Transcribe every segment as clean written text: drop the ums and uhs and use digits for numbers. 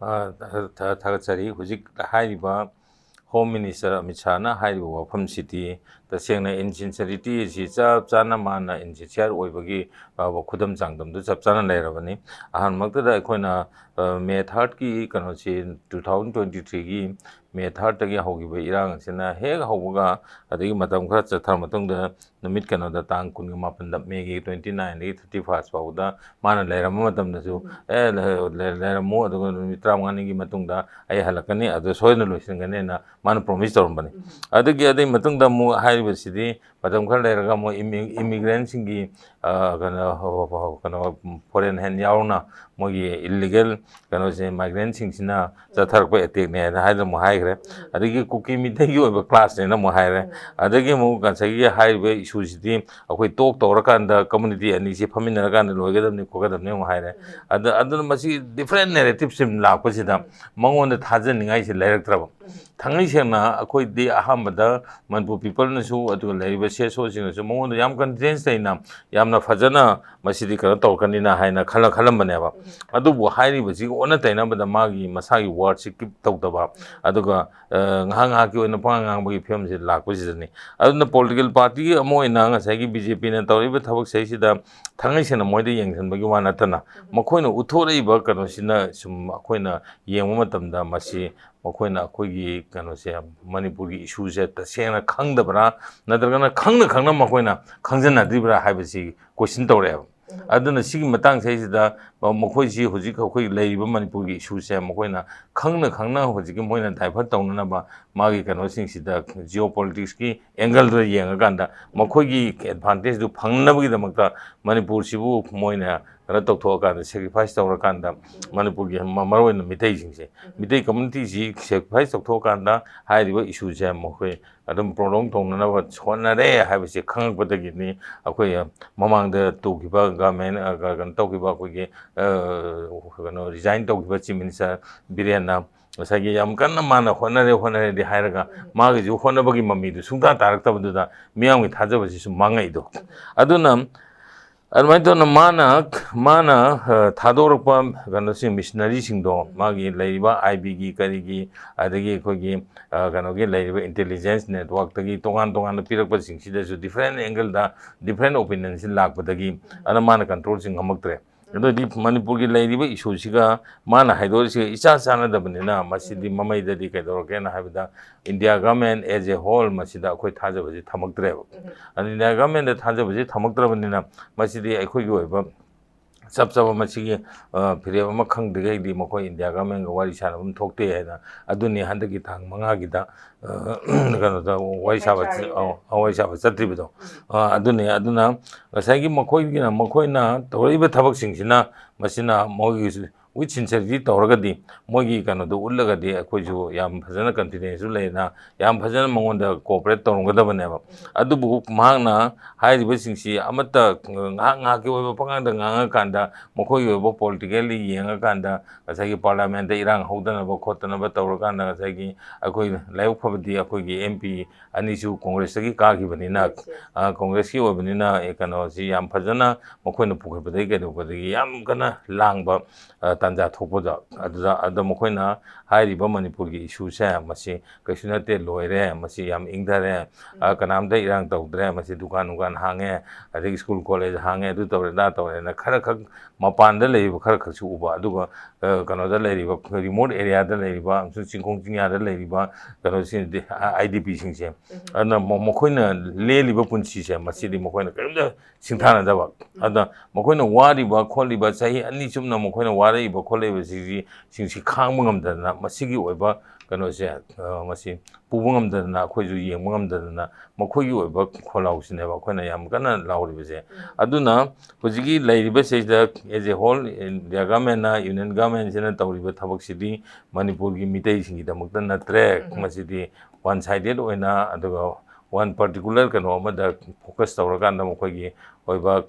Thagatsari, Huzik Haiba, Home Minister Amit Shahna, Haiba, from City, the Sena insincerity is Chana Mana in Chichar, Webagi, Kudam Sangdom, the Sapsana Leravani, and Magda Kona May 3rd Kanochi 2023 May 3rd Hogi, Iran, Sena, Heg Hoga, at the Matam Kratza Tarmatung, the mid Canada Tang Kungamap and the May 29, 8:35 Pauda, Mana Leramamatam, the Zoo, Leramo, the Mitramani Matunda, I halakani, other soil Lucinganena, Man promised Ormani. Other getting Matunda Mu Highway City, Matam Kaleragamo immigrants in foreign hand yauna, Mogi illegal, Kanos migrants in Sina, Zatarpa etic, and Hydra Mohire. I think cooking me take you of a class in a Mohire. I think you highway issues team, we talk to Orakan community and is a Paminagan and Logan and Kogan Mohire. Other must different narratives in La Posita, Mongon the Tazen I say trouble. Tangishana, a quite the Ahamada, Manipur people who to labor shares so Mon Yam contains the Nam, Yamna Fazana, Masidika Tokanina, Haina, Kalakalambaneva. Adubu highly was you on a time, but the Magi, Masai words she keep talked about. Aduga Hangaki in the Pang with films in La Positani. Other the political party, a more in Nanga, Sagi, BJP, and Toriba Tabak says the Tangishan, a Moidi Yanks and Baguanatana. Makoina, Utori Bakanosina, some Aquina, Yamatam, the Masi. Makoina Kogi Kanosea Manipuri issues at the Siena Kangdabra, Nadragana Kanga Kanga Makoina, Kanzana Dibra Habasi, question Torel. I don't see Matang says that Mokoji Hujiko Lady Manipuri issues and Makoina, Kanga Kanga, Hujimoina, Type Tonaba, Magi Kanosing, the geopolitics, Engel the Yangaganda, Mokogi advantage to Pangnabi the Maka, Manipur Shibu, Moina. Toka the sacrifice of Rakanda, Manipur, Mamaro and imitation. Midday community sacrifice of Tokanda, high river issues, Mohe, Adam prolonged on another one day. I have a kang but again, Akoya, Mamang the Tokiba, Gamen, Tokiba, resigned Tokiba, Minister, Biriana. Sagi Yamkana Mana, Honore, the Hiraga, Margaret, you Honabagi Mami, the Sunta Tarakta, Miang with Hazavas Mangaido. Adunam. And went on a mana, Tadorpa, Ganosi missionary Singdo, Magi, Laiba, IBG, Karigi, Adagi, Kogi, Ganogi, Laiba, intelligence network, Tagi, Tongan, the Pirapa Sing, there's a different angle, different opinions in Lakpatagi, and a mana controls in Hamaktre. The deep Manipuri lady Ishusiga, Mana Hydorisi, Isasana the Banana, Masidi Mamai the Dikadorgan, have the India government as a whole, Masida quite Haza was it Hamakdrev. And India government that Haza was it Hamakdravanina, Masidi Equio. Subsaba Machigi, Pirama Kang the Gay, Moko, India government, Warishan, talk to Aduni Handakitang, Mangagita, always have a Satribido. Aduna, Sagi Mokoina, Mokoina, Toriba Tabaxina, Masina, Mogis. Which sincerity Torgadi, Mogi Kano, the Ulagadi, Aquaju, Yam Pazana confidence, Lena, Yam Pazana Monda, corporate Tongadava. Adubu, Mana, High Wissing Sea, Amata, Hangaki, Panga, Kanda, Mokoyo, politically, Yangakanda, Asagi Parliament, Iran, Hodan, Kotanaba, Torgana, Sagi, Akoi, Live Poverty, Akogi, MP, Anishu, Congress, Kaki, Vanina, Congress, Vanina, Ekanosi, Yam Pazana, Mokono Pukapatega, Yam Gana, Langba. Tanja Topoda, Ada Mokoina, Hariba Manipuri issue Sam, Masi, Kashunate, Loire, Masiam Ingdare, Kanam de Irang Dogre, Masi Dukanugan Hange, I think school college Hange, Dutoredato, and a Karakak, Mapanda lady, Karakachuba, Duga, Canada lady, remote area, the lady, Sinkongia, the lady, Kanosin, the IDP Sing, and Mokoina, Lady Bapunchi, Masidi Mokoina, Sintana Dava, Ada Mokoina Wadi, Quali, but say, and Nishum Mokoina Wadi, Bokole, since she can't the Masigi Weba, Canosia, Masi, Pubum the Nakoju, Yamum the Mokoyu, Kolos never, when I am gonna loud with it. Aduna, Pujigi, Lady Bessage that as a whole in the Gamena, Union Government, Senator with Tabak City, Manipur imitation, the Mutana track, Masidi, one sided when one particular canoma that focused our Ganda Oiba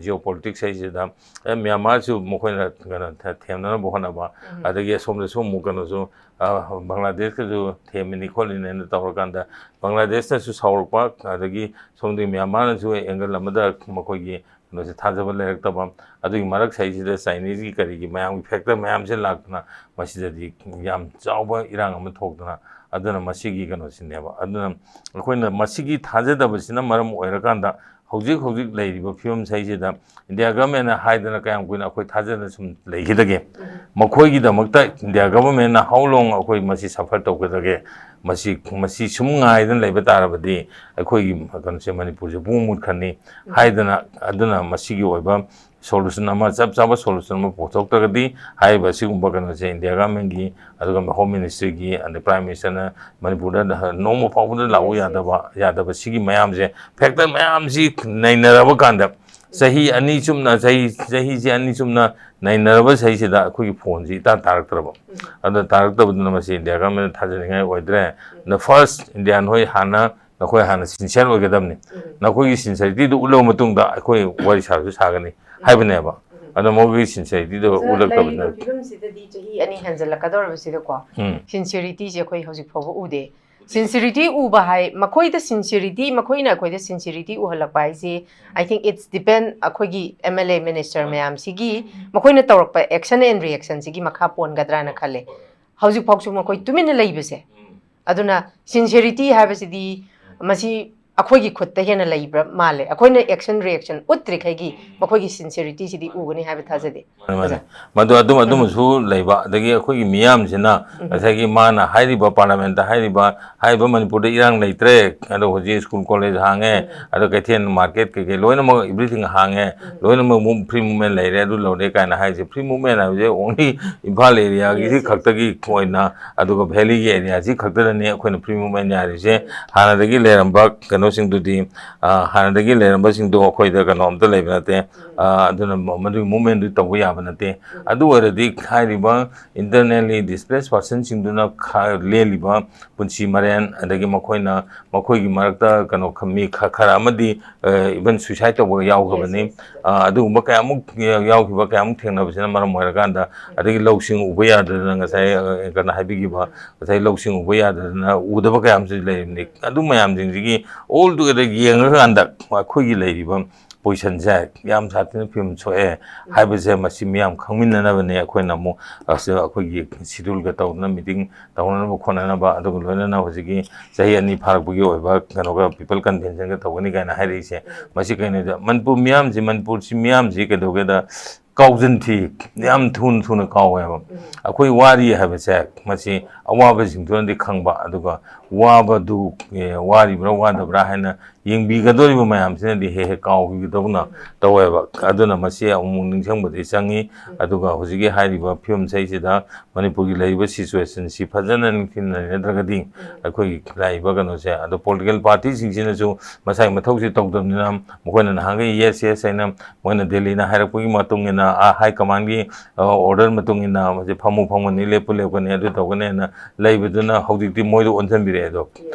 geopolitics says that Myanmar to Mokoina Temna Bohanaba, other guests from the Sumukanozo, Bangladesh to Teminicolin and the Tauraganda, Bangladesh to Sour Park, other gay, some the Myanmar to Engalamada Mokogi, ꯀꯩꯅꯣꯁꯦ ꯊꯥꯖꯕ ꯂꯩꯔꯛꯇꯕ ꯑꯗꯨꯒꯤ ꯃꯔꯛꯁꯤꯗ ꯆꯥꯏꯅꯤꯖꯒꯤ ꯀꯔꯤꯒꯤ ꯃꯌꯥꯝꯒꯤ factor ꯃꯌꯥꯝꯁꯦ ꯂꯥꯛꯇꯨꯅ ꯃꯁꯤꯗꯗꯤ ꯌꯥꯝ ꯆꯥꯎꯕ ꯏꯔꯥꯡ ꯑꯃ ꯊꯣꯛꯇꯨꯅ ꯑꯗꯨꯅ ꯃꯁꯤꯒꯤ ꯀꯩꯅꯣꯁꯤꯅꯦꯕ ꯑꯗꯨꯅ ꯑꯩꯈꯣꯏꯅ ꯃꯁꯤꯒꯤ ꯊꯥꯖꯗꯕꯁꯤꯅ ꯃꯔꯝ ꯑꯣꯏꯔꯀꯥꯟꯗ ꯍꯧꯖꯤꯛ ꯂꯩꯔꯤꯕ ꯐꯤꯕꯝꯁꯤꯗ ꯏꯟꯗꯤꯌꯥ ꯒꯚꯔꯟꯃꯦꯟꯠꯅ ꯍꯥꯏꯗꯅ ꯀꯌꯥꯝ ꯀꯨꯏꯅ ꯑꯩꯈꯣꯏ ꯊꯥꯖꯗꯅ ꯁꯨꯝ ꯂꯩꯈꯤꯗꯒꯦ ꯃꯈꯣꯏꯒꯤꯗꯃꯛꯇ ꯏꯟꯗꯤꯌꯥ ꯒꯚꯔꯟꯃꯦꯟꯠꯅ ꯍꯥꯎ ꯂꯣꯡ ꯑꯩꯈꯣꯏ ꯃꯁꯤ ꯁꯐꯔ ꯇꯧꯒꯗꯒꯦ ꯃꯁꯤ ꯁꯨꯝ ꯉꯥꯏꯗꯅ ꯂꯩꯕ ꯇꯥꯔꯕꯗꯤ ꯑꯩꯈꯣꯏꯒꯤ ꯀꯩꯅꯣꯁꯦ ꯃꯅꯤꯄꯨꯔꯁꯦ ꯄꯨꯡ ꯃꯨꯠꯈ꯭ꯔꯅꯤ ꯍꯥꯏꯗꯅ ꯑꯗꯨꯅ ꯃꯁꯤꯒꯤ ꯑꯣꯏꯕ ꯁꯣꯂꯨꯁꯟ ꯑꯃ ꯆꯞ ꯆꯥꯕ ꯁꯣꯂꯨꯁꯟ ꯑꯃ ꯄꯨꯊꯣꯛꯇ꯭ꯔꯒꯗꯤ ꯍꯥꯏꯔꯤꯕ ꯑꯁꯤꯒꯨꯝꯕ ꯀꯩꯅꯣꯁꯦ ꯏꯟꯗꯤꯌꯥ ꯒꯚꯔꯟꯃꯦꯟꯠꯒꯤ ꯑꯗꯨꯒ ꯍꯣꯝ ꯃꯤꯅꯤꯁꯇ꯭ꯔꯤꯒꯤ ꯑꯗꯩ ꯄ꯭ꯔꯥꯏꯝ ꯃꯤꯅꯤꯁꯇꯔꯅ ꯃꯅꯤꯄꯨꯔꯗ ꯅꯣꯡꯃ ꯐꯥꯎꯕꯗ ꯂꯥꯛꯎ ꯌꯥꯗꯕ ꯁꯤꯒꯤ ꯃꯌꯥꯝꯁꯦ ꯐꯦꯛꯇꯔ ꯃꯌꯥꯝꯁꯤ ꯅꯩꯅꯔꯕ ꯀꯥꯟꯗ ꯆꯍꯤ ꯑꯅꯤ ꯆꯨꯝꯅ ꯆꯍꯤꯁꯦ ꯑꯅꯤ ꯆꯨꯝꯅ ꯅꯩꯅꯔꯕ ꯆꯍꯤꯁꯤꯗ ꯑꯩꯈꯣꯏꯒꯤ ꯐꯣꯟꯁꯤ ꯏꯇꯥ ꯇꯥꯔꯛꯇ꯭ꯔꯕ ꯑꯗꯨ ꯇꯥꯔꯛꯇꯕꯗꯨꯅ ꯃꯁꯤ ꯏꯟꯗꯤꯌꯥ ꯒꯚꯔꯟꯃꯦꯟꯠꯅ ꯊꯥꯖꯅꯤꯡꯉꯥꯏ ꯑꯣꯏꯗ꯭ꯔꯦ ꯗ ꯐꯥꯔꯁ ꯏꯟꯗꯤꯌꯥꯟ ꯍꯣꯏ ꯅꯈꯣꯏ ꯍꯥꯟꯅ ꯁꯤꯟꯁꯤꯌꯔ ꯑꯣꯏꯒꯗꯕꯅꯤ ꯅꯈꯣꯏꯒꯤ ꯁꯤꯟꯁꯤꯌꯔꯤꯇꯤꯗꯨ ꯎꯠꯂꯕ ꯃꯇꯨꯡꯗ ꯑꯩꯈꯣꯏ ꯋꯥꯔꯤ ꯁꯥꯕꯁꯨ ꯁꯥꯒꯅꯤ ꯍꯥꯏꯕꯅꯦꯕ ꯑꯗꯣ ꯃꯈꯣꯏꯒꯤ ꯁꯤꯟꯁꯤꯌꯔꯤꯇꯤꯗꯣ ꯎꯠꯂꯛꯇꯕꯅꯤꯅ ꯐꯤꯕꯝꯁꯤꯗꯗꯤ ꯆꯍꯤ ꯑꯅꯤ ꯍꯦꯟꯖꯜꯂꯛꯀꯗꯧꯔꯕꯁꯤꯗꯀꯣ ꯁꯤꯟꯁꯤꯌꯔꯤꯇꯤꯁꯦ ꯑꯩꯈꯣꯏ ꯍꯧꯖꯤꯛ ꯐꯥꯎꯕ ꯎꯗꯦ ꯁꯤꯟꯁꯤꯌꯔꯤꯇꯤ ꯎꯕ ꯍꯥꯏ ꯃꯈꯣꯏꯅ ꯑꯩꯈꯣꯏꯗ ꯁꯤꯟꯁꯤꯌꯔꯤꯇꯤ ꯎꯍꯜꯂꯛꯄ ꯍꯥꯏꯁꯤ ꯑꯥꯏ ꯊꯤꯡꯛ ꯏꯠꯁ ꯗꯤꯄꯦꯟ ꯑꯩꯈꯣꯏꯒꯤ MLA ꯃꯤꯅꯤꯁꯇꯔ ꯃꯌꯥꯝꯁꯤꯒꯤ ꯃꯈꯣꯏꯅ ꯇꯧꯔꯛꯄ ꯑꯦꯛꯁꯟ ꯑꯦꯟ ꯔꯤꯑꯦꯛꯁꯟꯁꯤꯒꯤ ꯃꯈꯥ ꯄꯣꯟꯒꯗ꯭ꯔꯥꯅ ꯈꯜꯂꯦ ꯍꯧꯖꯤꯛꯐꯥꯎꯁꯨ ꯃꯈꯣꯏ ꯇꯨꯃꯤꯟꯅ ꯂꯩꯕꯁꯦ ꯑꯗꯨꯅ ꯁꯤꯟꯁꯤꯌꯔꯤꯇꯤ ꯍꯥꯏꯕꯁꯤꯗꯤ ꯃꯁꯤ ꯑꯩꯈꯣꯏꯒꯤ ꯈꯨꯠꯇ ꯍꯦꯟꯅ ꯂꯩꯕ꯭ꯔꯥ ꯃꯥꯜꯂꯦ ꯑꯩꯈꯣꯏꯅ ꯑꯦꯛꯁꯟ ꯔꯤꯑꯦꯛꯁꯟ ꯎꯠꯇ꯭ꯔꯤꯈꯩꯒꯤ ꯃꯈꯣꯏꯒꯤ ꯁꯤꯟꯁꯤꯌꯔꯤꯇꯤꯁꯤꯗꯤ ꯎꯒꯅꯤ ꯍꯥꯏꯕ ꯊꯥꯖꯗꯦ ꯃꯗꯨ ꯑꯗꯨꯃꯁꯨ ꯂꯩꯕ ꯑꯗꯒꯤ ꯑꯩꯈꯣꯏꯒꯤ ꯃꯤꯌꯥꯝꯁꯤꯅ ꯉꯁꯥꯏꯒꯤ ꯃꯥꯅ ꯍꯥꯏꯔꯤꯕ ꯄꯥꯔꯂꯤꯌꯥꯃꯦꯟꯠꯇ ꯍꯥꯏꯔꯤꯕ ꯃꯅꯤꯄꯨꯔꯗ ꯏꯔꯥꯡ ꯂꯩꯇ꯭ꯔꯦ ꯑꯗꯣ ꯍꯧꯖꯤꯛ ꯁ꯭ꯀꯨꯜ ꯀꯣꯂꯦꯖ ꯍꯥꯡꯉꯦ ꯑꯗꯣ ꯀꯩꯊꯦꯜ ꯃꯥꯔꯀꯦꯠ ꯀꯩꯀꯩ ꯂꯣꯏꯅꯃꯛ ꯏꯚ꯭ꯔꯤꯊꯤꯡ ꯍꯥꯡꯉꯦ ꯂꯣꯏꯅꯃꯛ ꯐ꯭ꯔꯤ ꯃꯨꯚꯃꯦꯟꯠ ꯂꯩꯔꯦ ꯑꯗꯨ ꯂꯧꯔꯦ ꯀꯥꯏꯅ ꯍꯥꯏꯁꯦ ꯐ꯭ꯔꯤ ꯃꯨꯚꯃꯦꯟꯠ ꯍꯥꯏꯕꯁꯦ ꯑꯣꯡꯂꯤ ꯏꯝꯐꯥꯜ ꯑꯦꯔꯤꯌꯥꯒꯤꯁꯤ ꯈꯛꯇꯒꯤ ꯑꯣꯏꯅ ꯑꯗꯨꯒ ꯚꯦꯂꯤꯒꯤ ꯑꯦꯔꯤꯌꯥꯁꯤ ꯈꯛꯇꯗꯅꯤ ꯑꯩꯈꯣꯏꯅ ꯐ꯭ꯔꯤ ꯃꯨꯚꯃꯦꯟꯠ ꯌꯥꯔꯤꯁꯦ ꯍꯥꯟꯅꯗꯒꯤ ꯂꯩꯔꯝꯕ ꯀꯩꯅꯣꯁꯤꯡꯗꯨꯗꯤ ꯍꯥꯟꯅꯗꯒꯤ ꯂꯩꯔꯝꯕꯁꯤꯡꯗꯣ ꯑꯩꯈꯣꯏꯗ ꯀꯩꯅꯣ ꯑꯝꯇ ꯂꯩꯕ ꯅꯠꯇꯦ ꯑꯗꯨꯅ ꯃꯗꯨꯒꯤ ꯃꯨꯚꯃꯦꯟꯠꯗꯨ ꯇꯧꯕ ꯌꯥꯕ ꯅꯠꯇꯦ ꯑꯗꯨ ꯑꯣꯏꯔꯗꯤ ꯍꯥꯏꯔꯤꯕ ꯏꯟꯇꯔꯅꯦꯜꯂꯤ ꯗꯤꯁꯄ꯭ꯂꯦꯁ ꯄꯥꯔꯁꯟꯁꯤꯡꯗꯨꯅ ꯂꯦꯜꯂꯤꯕ ꯄꯨꯟꯁꯤ ꯃꯔꯦꯟ ꯑꯗꯒꯤ ꯃꯈꯣꯏꯒꯤ ꯃꯔꯛꯇ ꯀꯩꯅꯣ ꯃꯤ ꯈꯔ ꯑꯃꯗꯤ ꯏꯚꯟ ꯁꯨꯏꯁꯥꯏꯠ ꯇꯧꯕ ꯌꯥꯎꯈ꯭ꯔꯕꯅꯤ ꯑꯗꯨꯒꯨꯝꯕ ꯀꯌꯥꯃꯨꯛ ꯌꯥꯎꯈꯤꯕ ꯀꯌꯥꯃꯨꯛ ꯊꯦꯡꯅꯕꯁꯤꯅ ꯃꯔꯝ ꯑꯣꯏꯔꯀꯥꯟꯗ ꯑꯗꯒꯤ ꯂꯧꯁꯤꯡ ꯎꯕ ꯌꯥꯗꯗꯅ ꯉꯁꯥꯏ ꯀꯩꯅꯣ ꯍꯥꯏꯕꯤꯈꯤꯕ ꯉꯁꯥꯏ ꯂꯧꯁꯤꯡ ꯎꯕ ꯌꯥꯗꯗꯅ ꯎꯗꯕ ꯀꯌꯥ ꯑꯃꯁꯨ ꯂꯩꯔꯤꯕꯅꯤ ꯑꯗꯨ ꯃꯌꯥꯝꯁꯤꯡꯁꯤꯒꯤ ꯑꯣꯜ ꯇꯨꯒꯦꯗꯔ ꯌꯦꯡꯉꯀꯥꯟꯗ ꯑꯩꯈꯣꯏꯒꯤ ꯂꯩꯔꯤꯕ ꯄꯣꯖꯤꯁꯟꯁꯦ ꯌꯥꯝ ꯁꯥꯊꯤꯅ ꯐꯤꯕꯝ ꯁꯣꯛꯑꯦ ꯍꯥꯏꯕꯁꯦ ꯃꯁꯤ ꯃꯤꯌꯥꯝ ꯈꯪꯃꯤꯟꯅꯅꯕꯅꯦ ꯑꯩꯈꯣꯏꯅ ꯑꯃꯨꯛ ꯑꯩꯈꯣꯏꯒꯤ ꯁꯤꯗꯨꯜꯒ ꯇꯧꯗꯅ ꯃꯤꯇꯤꯡ ꯇꯧꯅꯅꯕ ꯈꯣꯠꯅꯅꯕ ꯑꯗꯨꯒ ꯂꯣꯏꯅꯅ ꯍꯧꯖꯤꯛꯀꯤ ꯆꯍꯤ 2 ꯐꯥꯔꯛꯄꯒꯤ ꯑꯣꯏꯕ ꯀꯩꯅꯣꯒ ꯄꯤꯄꯜ ꯀꯟꯚꯦꯟꯁꯟꯒ ꯇꯧꯒꯅꯤ ꯀꯥꯏꯅ ꯍꯥꯏꯔꯛꯏꯁꯦ ꯃꯁꯤ ꯀꯩꯅꯣꯗ ꯃꯅꯤꯄꯨꯔꯁꯤ ꯃꯤꯌꯥꯝꯁꯤ ꯀꯩꯗꯧꯒꯦꯗ ꯀꯥꯎꯖꯟꯊꯤ ꯌꯥꯝ ꯊꯨꯅ ꯀꯥꯎꯋꯦꯕ ꯑꯩꯈꯣꯏ ꯋꯥꯔꯤ ꯍꯥꯏꯕꯁꯦ ꯃꯁꯤ ꯑꯋꯥꯕꯁꯤꯡꯗꯨꯅꯗꯤ ꯈꯪꯕ ꯑꯗꯨꯒ ꯋꯥꯕꯗꯨ ꯋꯥꯔꯤꯕ꯭ꯔꯥ ꯋꯥꯗꯕ꯭ꯔꯥ ꯍꯥꯏꯅ ꯌꯦꯡꯕꯤꯒꯗꯧꯔꯤꯕ ꯃꯌꯥꯝꯁꯤꯅꯗꯤ ꯍꯦꯛ ꯀꯥꯎꯈꯤꯒꯗꯧꯅ ꯇꯧꯋꯦꯕ ꯑꯗꯨꯅ ꯃꯁꯤ ꯑꯃꯨꯛ ꯅꯤꯡꯁꯤꯡꯕꯗꯤ ꯆꯪꯉꯤ ꯑꯗꯨꯒ ꯍꯧꯖꯤꯛꯀꯤ ꯍꯥꯏꯔꯤꯕ ꯐꯤꯕꯝꯁꯤꯗ ꯃꯅꯤꯄꯨꯔꯒꯤ ꯂꯩꯔꯤꯕ ꯁꯤꯆꯨꯋꯦꯁꯟꯁꯤ ꯐꯖꯅ ꯅꯩꯅꯗ꯭ꯔꯒꯗꯤ ꯑꯩꯈꯣꯏꯒꯤ ꯂꯥꯛꯏꯕ ꯀꯩꯅꯣꯁꯦ ꯑꯗꯣ ꯄꯣꯂꯤꯇꯤꯀꯦꯜ ꯄꯥꯔꯇꯤꯁꯤꯡꯁꯤꯅꯁꯨ ꯃꯁꯥꯒꯤ ꯃꯊꯧꯁꯤ ꯇꯧꯗꯕꯅꯤꯅ ꯃꯈꯣꯏꯅ ꯅꯍꯥꯟꯈꯩ ꯌꯦꯁ ꯍꯥꯏꯅ ꯃꯣꯏꯅ ꯗꯦꯜꯂꯤꯅ ꯍꯥꯏꯔꯛꯄꯒꯤ ꯃꯇꯨꯡ ꯏꯟꯅ ꯍꯥꯏ ꯀꯃꯥꯟꯒꯤ ꯑꯣꯔꯗꯔ ꯃꯇꯨꯡ ꯏꯟꯅ ꯃꯁꯤ ꯐꯝꯒꯅꯤ ꯂꯦꯞꯀꯅꯤ ꯑꯗꯨ ꯇꯧꯒꯅꯤꯅ ꯂꯩꯕꯗꯨꯅ ꯍꯧꯖꯤꯛꯇꯤ ꯃꯣꯏꯗ ꯑꯣꯟꯁꯤꯟꯕꯤꯔꯛꯑꯦ ꯑꯗꯣ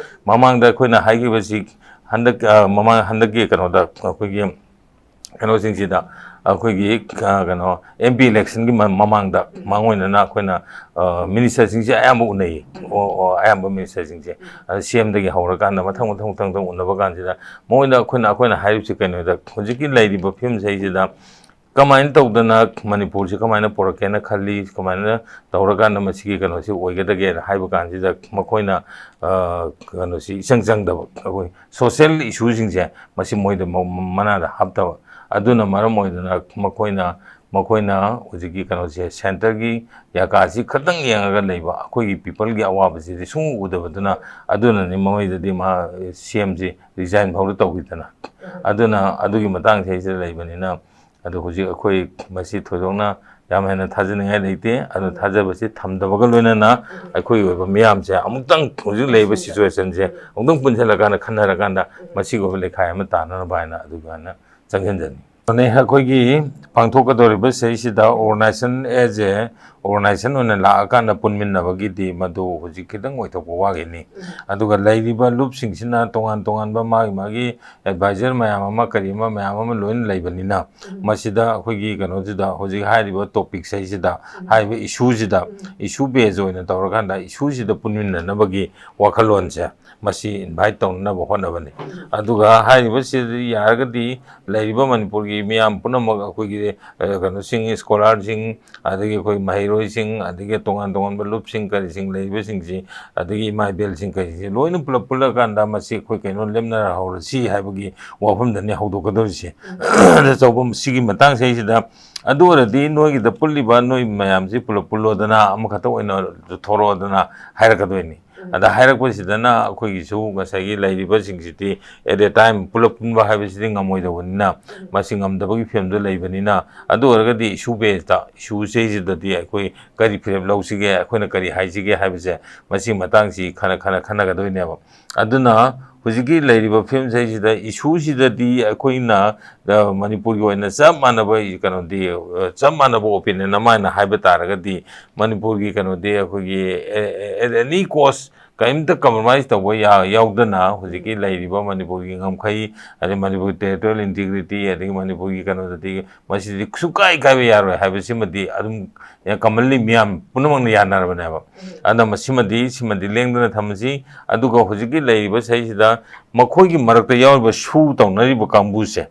ꯃꯃꯥꯡꯗ ꯑꯩꯈꯣꯏꯅ ꯍꯥꯏꯈꯤꯕꯁꯤ ꯍꯟꯗꯛꯀꯤ ꯀꯩꯅꯣꯗ ꯑꯩꯈꯣꯏꯒꯤ ꯀꯩꯅꯣꯁꯤꯡꯁꯤꯗ ꯑꯩꯈꯣꯏꯒꯤ ꯀꯩꯅꯣ MP ꯏꯂꯦꯛꯁꯟꯒꯤ ꯃꯃꯥꯡꯗ ꯃꯥꯡꯑꯣꯏꯅꯅ ꯑꯩꯈꯣꯏꯅ ꯃꯤꯅꯤꯁꯇꯔꯁꯤꯡꯁꯦ ꯑꯌꯥꯝꯕ ꯎꯅꯩꯌꯦ ꯑꯌꯥꯝꯕ ꯃꯤꯅꯤꯁꯇꯔꯁꯤꯡꯁꯦ CMꯗꯒꯤ ꯍꯧꯔꯀꯥꯟꯗ ꯃꯊꯪ ꯎꯅꯕ ꯀꯥꯟꯁꯤꯗ ꯃꯣꯏꯅ ꯑꯩꯈꯣꯏꯅ ꯍꯥꯏꯔꯤꯕꯁꯤ ꯀꯩꯅꯣꯗ ꯍꯧꯖꯤꯛꯀꯤ ꯂꯩꯔꯤꯕ ꯐꯤꯕꯝꯁꯤꯗ ꯀꯃꯥꯏꯅ ꯇꯧꯗꯅ ꯃꯅꯤꯄꯨꯔꯁꯤ ꯀꯃꯥꯏꯅ ꯄꯣꯔꯛꯀꯦꯅ ꯈꯜꯂꯤ ꯀꯃꯥꯏꯅ ꯇꯧꯔꯀꯥꯟꯗ ꯃꯁꯤꯒꯤ ꯀꯩꯅꯣꯁꯤ ꯑꯣꯏꯒꯗꯒꯦꯅ ꯍꯥꯏꯕ ꯀꯥꯟꯁꯤꯗ ꯃꯈꯣꯏꯅ ꯀꯩꯅꯣꯁꯤ ꯏꯆꯪ ꯆꯪꯗꯕ ꯑꯩꯈꯣꯏ ꯁꯣꯁꯤꯌꯦꯜ ꯏꯁꯨꯁꯤꯡꯁꯦ ꯃꯁꯤ ꯃꯣꯏꯗ ꯃꯅꯥꯗ ꯍꯥꯞꯇꯕ ꯑꯗꯨꯅ ꯃꯔꯝ ꯑꯣꯏꯗꯅ ꯃꯈꯣꯏꯅ ꯍꯧꯖꯤꯛꯀꯤ ꯀꯩꯅꯣꯁꯦ ꯁꯦꯟꯇꯔꯒꯤ ꯌꯥꯀꯥꯁꯤ ꯈꯛꯇꯪ ꯌꯦꯡꯉꯒ ꯂꯩꯕ ꯑꯩꯈꯣꯏꯒꯤ ꯄꯤꯄꯜꯒꯤ ꯑꯋꯥꯕꯁꯤꯗꯤ ꯁꯨꯡꯎ ꯎꯗꯕꯗꯨꯅ ꯑꯗꯨꯅꯅꯤ ꯃꯃꯩꯗꯗꯤ CMꯁꯤ ꯔꯤꯖꯥꯏꯟ ꯐꯥꯎꯗ ꯇꯧꯈꯤꯗꯅ ꯑꯗꯨꯅ ꯑꯗꯨꯒꯤ ꯃꯇꯥꯡꯁꯤꯗ ꯂꯩꯕꯅꯤꯅ ꯑꯗꯣ ꯍꯧꯖꯤꯛ ꯑꯩꯈꯣꯏ ꯃꯁꯤ ꯊꯣꯏꯗꯣꯛꯅ ꯌꯥꯝ ꯍꯦꯟꯅ ꯊꯥꯖꯅꯤꯡꯉꯥꯏ ꯂꯩꯇꯦ ꯑꯗꯨ ꯊꯥꯖꯕꯁꯤ ꯊꯝꯗꯕꯒ ꯂꯣꯏꯅꯅ ꯑꯩꯈꯣꯏꯒꯤ ꯑꯣꯏꯕ ꯃꯤꯌꯥꯝꯁꯦ ꯑꯃꯨꯛꯇꯪ ꯍꯧꯖꯤꯛ ꯂꯩꯔꯤꯕ ꯁꯤꯆꯨꯋꯦꯁꯟꯁꯦ ꯑꯃꯨꯛꯇꯪ ꯄꯨꯟꯁꯤꯜꯂꯀꯥꯟꯗ ꯈꯟꯅꯔꯀꯥꯟꯗ ꯃꯁꯤꯒꯤ ꯑꯣꯏꯕ ꯂꯩꯈꯥꯏ ꯑꯃ ꯇꯥꯟꯅꯅꯕ ꯍꯥꯏꯅ ꯑꯗꯨꯃꯥꯏꯅ ꯆꯪꯁꯤꯟꯖꯅꯤ ꯑꯩꯈꯣꯏꯒꯤ ꯄꯥꯡꯊꯣꯛꯀꯗꯧꯔꯤꯕ ꯁꯤꯗꯩꯁꯤꯗ ꯑꯣꯔꯒꯅꯥꯏꯖꯦꯁꯟ ꯑꯦꯖ ꯑꯦ ꯑꯣꯔꯒꯅꯥꯏꯖꯦꯁꯟ ꯑꯣꯏꯅ ꯂꯥꯛꯑꯀꯥꯟꯗ ꯄꯨꯟꯃꯤꯟꯅꯕꯒꯤꯗꯤ ꯃꯗꯨ ꯍꯧꯖꯤꯛ ꯈꯤꯇꯪ ꯑꯣꯏꯊꯣꯛꯄ ꯋꯥꯈꯤꯅꯤ ꯑꯗꯨꯒ ꯂꯩꯔꯤꯕ ꯂꯨꯞꯁꯤꯡꯁꯤꯅ ꯇꯣꯉꯥꯟꯕ ꯃꯥꯒꯤ ꯑꯦꯗꯚꯥꯏꯖꯔ ꯃꯌꯥꯝ ꯑꯃ ꯀꯔꯤ ꯑꯃ ꯃꯌꯥꯝ ꯑꯃ ꯂꯣꯏꯅ ꯂꯩꯕꯅꯤꯅ ꯃꯁꯤꯗ ꯑꯩꯈꯣꯏꯒꯤ ꯀꯩꯅꯣꯁꯤꯗ ꯍꯧꯖꯤꯛ ꯍꯥꯏꯔꯤꯕ ꯇꯣꯄꯤꯛꯁꯤꯗ ꯍꯥꯏꯔꯤꯕ ꯏꯁꯨꯁꯤꯗ ꯏꯁꯨ ꯕꯦꯖ ꯑꯣꯏꯅ ꯇꯧꯔꯀꯥꯟꯗ ꯏꯁꯨꯁꯤꯗ ꯄꯨꯟꯃꯤꯟꯅꯅꯕꯒꯤ ꯋꯥꯈꯜꯂꯣꯟꯁꯦ ꯃꯁꯤ ꯏꯟꯚꯥꯏꯠ ꯇꯧꯅꯅꯕ ꯍꯣꯠꯅꯕꯅꯤ ꯑꯗꯨꯒ ꯍꯥꯏꯔꯤꯕꯁꯤꯗꯤ ꯌꯥꯔꯒꯗꯤ ꯂꯩꯔꯤꯕ ꯃꯅꯤꯄꯨꯔꯒꯤ ꯑꯩꯈꯣꯏꯒꯤ ꯃꯤꯌꯥꯝ ꯄꯨꯝꯅꯃꯛ ꯑꯩꯈꯣꯏꯒꯤ ꯀꯩꯅꯣꯁꯤꯡ ꯁ꯭ꯀꯣꯂꯔꯁꯤꯡ ꯑꯗꯒꯤ ꯑꯩꯈꯣꯏ ꯃꯍꯩꯔꯣꯏꯁꯤꯡ ꯑꯗꯒꯤ ꯇꯣꯉꯥꯟ ꯇꯣꯉꯥꯟꯕ ꯂꯨꯞꯁꯤꯡ ꯀꯔꯤꯁꯤꯡ ꯂꯩꯔꯤꯕꯁꯤꯡꯁꯤ ꯑꯗꯒꯤ ꯏꯃꯥ ꯏꯕꯦꯜꯁꯤꯡ ꯀꯔꯤꯁꯤꯡ ꯂꯣꯏꯅ ꯄꯨꯂꯞ ꯄꯨꯜꯂꯀꯥꯟꯗ ꯃꯁꯤ ꯑꯩꯈꯣꯏ ꯀꯩꯅꯣ ꯂꯦꯞꯅꯍꯧꯔꯁꯤ ꯍꯥꯏꯕꯒꯤ ꯋꯥꯐꯝꯗꯅꯤ ꯍꯧꯗꯣꯛꯀꯗꯧꯔꯤꯁꯦ ꯑꯆꯧꯕ ꯁꯤꯒꯤ ꯃꯇꯥꯡꯁꯤꯗ ꯑꯗꯨ ꯑꯣꯏꯔꯗꯤ ꯅꯣꯏꯒꯤꯗ ꯄꯨꯜꯂꯤꯕ ꯅꯣꯏ ꯃꯌꯥꯝꯁꯤ ꯄꯨꯂꯞ ꯄꯨꯜꯂꯣꯗꯅ ꯑꯃꯈꯛꯇ ꯑꯣꯏꯅ ꯊꯣꯔꯛꯑꯣꯗꯅ ꯍꯥꯏꯔꯛꯀꯗꯣꯏꯅꯤ ꯑꯗ ꯍꯥꯏꯔꯛꯄꯁꯤꯗꯅ ꯑꯩꯈꯣꯏꯒꯤꯁꯨ ꯉꯁꯥꯏꯒꯤ ꯂꯩꯔꯤꯕꯁꯤꯡꯁꯤꯗꯤ ꯑꯦꯠ ꯑꯦ ꯇꯥꯏꯝ ꯄꯨꯂꯞ ꯄꯨꯟꯕ ꯍꯥꯏꯕꯁꯤꯗꯤ ꯉꯝꯃꯣꯏꯗꯧꯕꯅꯤꯅ ꯃꯁꯤ ꯉꯝꯗꯕꯒꯤ ꯐꯤꯕꯝꯗ ꯂꯩꯕꯅꯤꯅ ꯑꯗꯨ ꯑꯣꯏꯔꯒꯗꯤ ꯏꯁꯨ ꯕꯦꯁꯇ ꯏꯁꯨꯁꯤꯗꯗꯤ ꯑꯩꯈꯣꯏ ꯀꯔꯤ ꯐꯤꯔꯦꯞ ꯂꯧꯁꯤꯒꯦ ꯑꯩꯈꯣꯏꯅ ꯀꯔꯤ ꯍꯥꯏꯁꯤꯒꯦ ꯍꯥꯏꯕꯁꯦ ꯃꯁꯤ ꯃꯇꯥꯡꯁꯤ ꯈꯟꯅꯒꯗꯣꯏꯅꯦꯕ ꯑꯗꯨꯅ ꯍꯧꯖꯤꯛꯀꯤ ꯂꯩꯔꯤꯕ ꯐꯤꯕꯝꯁꯤꯗ ꯏꯁꯨꯁꯤꯗꯗꯤ ꯑꯩꯈꯣꯏꯅ ꯃꯅꯤꯄꯨꯔꯒꯤ ꯑꯣꯏꯅ ꯆꯞ ꯃꯥꯟꯅꯕ ꯀꯩꯅꯣꯗꯤ ꯆꯞ ꯃꯥꯟꯅꯕ ꯑꯣꯄꯤꯅꯤꯌꯟ ꯑꯃ ꯍꯥꯏꯕ ꯇꯥꯔꯒꯗꯤ ꯃꯅꯤꯄꯨꯔꯒꯤ ꯀꯩꯅꯣꯗꯤ ꯑꯩꯈꯣꯏꯒꯤ ꯑꯦꯠ ꯑꯦꯅꯤ ꯀꯣꯁ ꯀꯔꯤꯝꯇ ꯀꯝꯄ꯭ꯔꯣꯃꯥꯏꯁ ꯇꯧꯕ ꯌꯥꯎꯗꯅ ꯍꯧꯖꯤꯛꯀꯤ ꯂꯩꯔꯤꯕ ꯃꯅꯤꯄꯨꯔꯒꯤ ꯉꯝꯈꯩ ꯑꯗꯩ ꯃꯅꯤꯄꯨꯔ ꯇꯦꯔꯤꯇꯣꯔꯤꯌꯦꯜ ꯏꯟꯇꯤꯒ꯭ꯔꯤꯇꯤ ꯑꯗꯒꯤ ꯃꯅꯤꯄꯨꯔꯒꯤ ꯀꯩꯅꯣꯗꯗꯤ ꯃꯁꯤꯗꯤ ꯁꯨꯡꯀꯥꯏ ꯀꯥꯏꯕ ꯌꯥꯔꯣꯏ ꯍꯥꯏꯕꯁꯤꯃꯗꯤ ꯑꯗꯨꯝ ꯀꯃꯟꯂꯤ ꯃꯤꯌꯥꯝ ꯄꯨꯝꯅꯃꯛꯅ ꯌꯥꯅꯔꯕꯅꯦꯕ ꯑꯗꯨꯅ ꯁꯤꯃꯗꯤ ꯂꯦꯡꯗꯅ ꯊꯝꯃꯁꯤ ꯑꯗꯨꯒ ꯍꯧꯖꯤꯛꯀꯤ ꯂꯩꯔꯤꯕ ꯁꯩꯁꯤꯗ ꯃꯈꯣꯏꯒꯤ ꯃꯔꯛꯇ ꯌꯥꯎꯔꯤꯕ ꯁꯨ ꯇꯧꯅꯔꯤꯕ ꯀꯥꯡꯕꯨꯁꯦ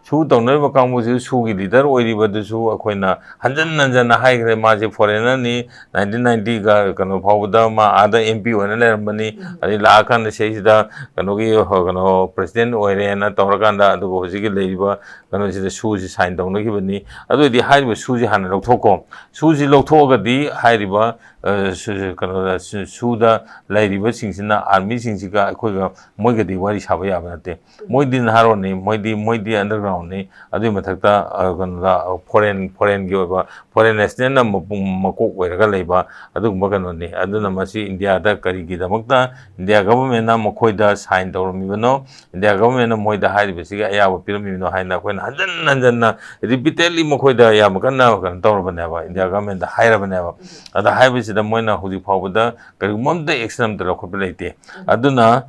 ꯁꯨ ꯇꯧꯅꯔꯤꯕ ꯀꯥꯡꯕꯨꯁꯤ ꯁꯨꯒꯤ ꯂꯤꯗꯔ ꯑꯣꯏꯔꯤꯕꯗꯨꯁꯨ ꯑꯩꯈꯣꯏꯅ ꯍꯟꯖꯟ ꯍꯟꯖꯟꯅ ꯍꯥꯏꯈ꯭ꯔꯦ ꯃꯥꯁꯦ ꯐꯣꯔꯦꯅꯔꯅꯤ 1990ꯒ ꯀꯩꯅꯣ ꯐꯥꯎꯕꯗ ꯃꯥ ꯑꯥꯗ MP ꯑꯣꯏꯅ ꯂꯩꯔꯝꯕꯅꯤ ꯑꯗꯩ ꯂꯥꯛꯑꯀꯥꯟꯗ ꯁꯤꯁꯤꯗ ꯀꯩꯅꯣ ꯄ꯭ꯔꯦꯁꯤꯗꯦꯟ ꯑꯣꯏꯔꯦꯅ ꯇꯧꯔꯀꯥꯟꯗ ꯑꯗꯨꯒ ꯍꯧꯖꯤꯛꯀꯤ ꯂꯩꯔꯤꯕ ꯀꯩꯅꯣꯁꯤꯗ ꯁꯨꯁꯤ ꯁꯥꯏꯟ ꯇꯧꯅꯈꯤꯕꯅꯤ ꯑꯗꯨ ꯑꯣꯏꯔꯗꯤ ꯍꯥꯏꯔꯤꯕ ꯁꯨꯁꯤ ꯍꯥꯟꯅ ꯂꯧꯊꯣꯛꯀꯣ ꯁꯨꯁꯤ ꯂꯧꯊꯣꯛꯑꯒꯗꯤ ꯍꯥꯏꯔꯤꯕ ꯀꯩꯅꯣꯗ ꯁꯨꯗ ꯂꯩꯔꯤꯕꯁꯤꯡꯁꯤꯅ ꯑꯥꯔꯃꯤꯁꯤꯡꯁꯤꯒ ꯑꯩꯈꯣꯏꯒ ꯃꯣꯏꯒꯗꯤ ꯋꯥꯔꯤ ꯁꯥꯕ ꯌꯥꯕ ꯅꯠꯇꯦ ꯃꯣꯏꯗꯤ ꯅꯍꯥꯔꯣꯟꯅꯤ ꯃꯣꯏꯗꯤ ꯑꯟꯗꯔꯒ꯭ꯔꯥꯎꯟꯅꯤ ꯑꯗꯨꯒꯤ ꯃꯊꯛꯇ ꯀꯩꯅꯣꯗ ꯐꯣꯔꯦꯟꯒꯤ ꯑꯣꯏꯕ ꯐꯣꯔꯦꯟ ꯅꯦꯁꯅꯦꯜꯅ ꯃꯀꯣꯛ ꯑꯣꯏꯔꯒ ꯂꯩꯕ ꯑꯗꯨꯒꯨꯝꯕ ꯀꯩꯅꯣꯅꯤ ꯑꯗꯨꯅ ꯃꯁꯤ ꯏꯟꯗꯤꯌꯥꯗ ꯀꯔꯤꯒꯤꯗꯃꯛꯇ ꯏꯟꯗꯤꯌꯥ ꯒꯚꯔꯟꯃꯦꯟꯠꯅ ꯃꯈꯣꯏꯗ ꯁꯥꯏꯟ ꯇꯧꯔꯝꯃꯤꯕꯅꯣ ꯏꯟꯗꯤꯌꯥ ꯒꯚꯔꯟꯃꯦꯟꯠꯅ ꯃꯣꯏꯗ ꯍꯥꯏꯔꯤꯕꯁꯤꯒꯤ ꯑꯌꯥꯕ ꯄꯤꯔꯝꯃꯤꯕꯅꯣ ꯍꯥꯏꯅ ꯑꯩꯈꯣꯏꯅ ꯍꯟꯖꯟ ꯍꯟꯖꯟꯅ ꯔꯤꯄꯤꯇꯦꯗꯂꯤ ꯃꯈꯣꯏꯗ ꯌꯥꯝ ꯀꯟꯅ ꯀꯩꯅꯣ ꯇꯧꯔꯕꯅꯦꯕ ꯏꯟꯗꯤꯌꯥ ꯒꯚꯔꯟꯃꯦꯟꯠꯗ ꯍꯥꯏꯔꯕꯅꯦꯕ ꯑꯗ ꯍꯥꯏꯕꯁꯤꯗ ꯃꯣꯏꯅ ꯍꯧꯖꯤꯛ ꯐꯥꯎꯕꯗ ꯀꯔꯤꯒꯨꯝꯕ ꯑꯝꯇ ꯑꯦꯛꯁꯟ ꯑꯝꯇ ꯂꯧꯈꯠꯄ ꯂꯩꯇꯦ ꯑꯗꯨꯅ